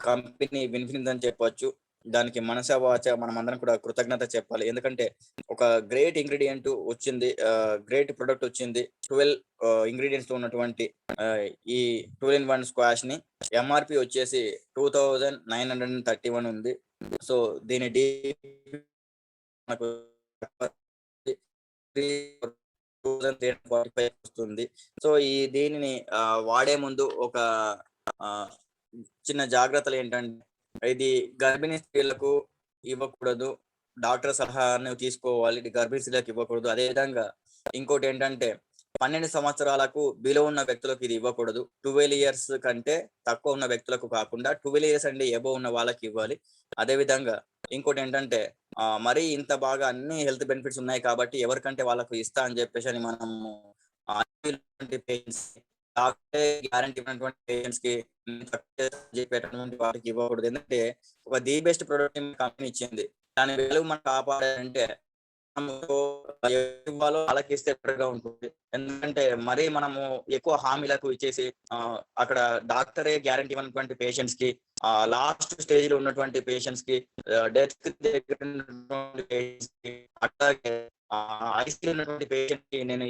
[SPEAKER 1] కంపెనీ విన్ఫినిక్స్ అని చెప్పొచ్చు. దానికి మనసా వాచ మనం అందరం కూడా కృతజ్ఞత చెప్పాలి, ఎందుకంటే ఒక గ్రేట్ ఇంగ్రీడియంట్ వచ్చింది, గ్రేట్ ప్రొడక్ట్ వచ్చింది. 12 ఇంగ్రీడియంట్స్ తో ఉన్నటువంటి ఈ 2-in-1 స్క్వాష్ ని ఎంఆర్పి వచ్చేసి 2,931 ఉంది. సో దీని మనకు 3,345 వస్తుంది. సో దీనిని వాడే ముందు ఒక చిన్న జాగ్రత్తలు ఏంటంటే, ఇది గర్భిణీ స్త్రీలకు ఇవ్వకూడదు, డాక్టర్ సలహాను తీసుకోవాలి, గర్భిణీ స్త్రీలకు ఇవ్వకూడదు. అదేవిధంగా ఇంకోటి ఏంటంటే 12 సంవత్సరాలకు బిలో ఉన్న వ్యక్తులకు ఇది ఇవ్వకూడదు. 12 years కంటే తక్కువ ఉన్న వ్యక్తులకు కాకుండా 12 years అండి ఎబో ఉన్న వాళ్ళకి ఇవ్వాలి. అదేవిధంగా ఇంకోటి ఏంటంటే మరీ ఇంత బాగా అన్ని హెల్త్ బెనిఫిట్స్ ఉన్నాయి కాబట్టి ఎవరికంటే వాళ్ళకు ఇస్తా అని చెప్పేసి అని మనము గ్యారంటీ ఉన్నటువంటి పేషెంట్స్ కి చెప్పేటటువంటి వాటికి ఇవ్వకూడదు. ఎందుకంటే ఒక ది బెస్ట్ ప్రొడక్ట్ కంపెనీ ఇచ్చింది, దాని విలువ మనం కాపాడాలంటే ఇవ్వాలో వాళ్ళకి ఇస్తే బెటర్గా ఉంటుంది. ఎందుకంటే మరీ మనము ఎక్కువ హామీలకు ఇచ్చేసి అక్కడ డాక్టరే గ్యారంటీ ఉన్నటువంటి పేషెంట్స్ కి, లాస్ట్ స్టేజ్ లో ఉన్నటువంటి పేషెంట్స్ కి, డెత్ దగ్గర ఉన్నటువంటి పేషెంట్స్ కి, అట్లాగే ఐసీలో ఉన్నటువంటి పేషెంట్ కి నేను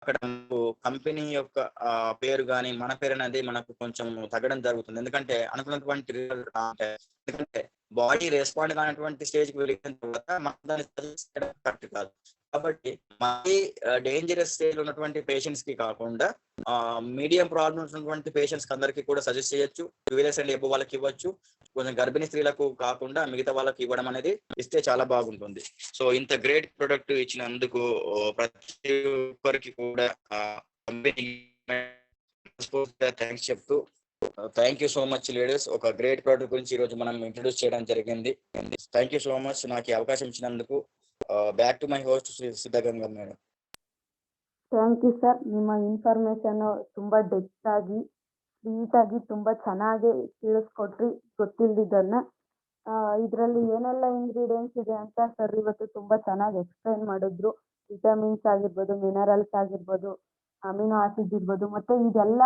[SPEAKER 1] అక్కడ కంపెనీ యొక్క పేరు కానీ మన పేరు అనేది మనకు కొంచెం తగ్గడం జరుగుతుంది. ఎందుకంటే అనుకున్నటువంటి ఎందుకంటే బాడీ రెస్పాండ్ కానటువంటి స్టేజ్ కి వెళ్ళిన తర్వాత మనం దాన్ని సజెస్ట్ చేయడం కరెక్ట్ కాదు. కాబట్టి మరీ డేంజరస్ స్టేజ్ ఉన్నటువంటి పేషెంట్స్ కి కాకుండా మీడియం ప్రాబ్లమ్స్ ఉన్నటువంటి పేషెంట్స్ కి అందరికీ కూడా సజెస్ట్ చేయొచ్చు. 12 years అండ్ ఎబో వాళ్ళకి ఇవ్వచ్చు. కొంచెం గర్భిణీ స్త్రీలకు కాకుండా మిగతా వాళ్ళకి ఇవ్వడం అనేది ఇస్తే చాలా బాగుంటుంది. సో ఇంత గ్రేట్ ప్రొడక్ట్ ఇచ్చినందుకు ప్రతి ఒక్కరికి కూడా కంపెనీ థ్యాంక్స్ చెప్తూ, thank you so much ladies. ఒక గ్రేట్ ప్రోడక్ట్ గురించి ఈ రోజు మనం ఇంట్రొడ్యూస్ చేయడం జరిగింది. థ్యాంక్ యూ సో మచ్ నాకు ఈ అవకాశం ఇచ్చినందుకు. Back to my host Siddaganga madam.
[SPEAKER 4] Thank you sir. ನಿಮ್ಮ ಇನ್ಫಾರ್ಮೇಶನ್ ತುಂಬಾ ಡೆಪ್ತ್ ಆಗಿ, ಸ್ವೀಟ್ ಆಗಿ, ತುಂಬಾ ಚೆನ್ನಾಗಿ ತಿಳಿಸ್ಕೊಟ್ರಿ ಗೊತ್ತಿಲ್ದಿದ್ದನ್ನ. ಇದರಲ್ಲಿ ಏನೆಲ್ಲ ಇಂಗ್ರೀಡಿಯೆಂಟ್ಸ್ ಇದೆ ಅಂತ ಸರ್ ಇವತ್ತು ತುಂಬಾ ಚೆನ್ನಾಗಿ ಎಕ್ಸ್ಪ್ಲೈನ್ ಮಾಡಿದ್ರು. ವಿಟಮಿನ್ಸ್ ಆಗಿರ್ಬೋದು, ಮಿನರಲ್ಸ್ ಆಗಿರ್ಬೋದು, ಅಮಿನೋ ಆಸಿಡ್ ಇರ್ಬೋದು, ಮತ್ತೆ ಇದೆಲ್ಲ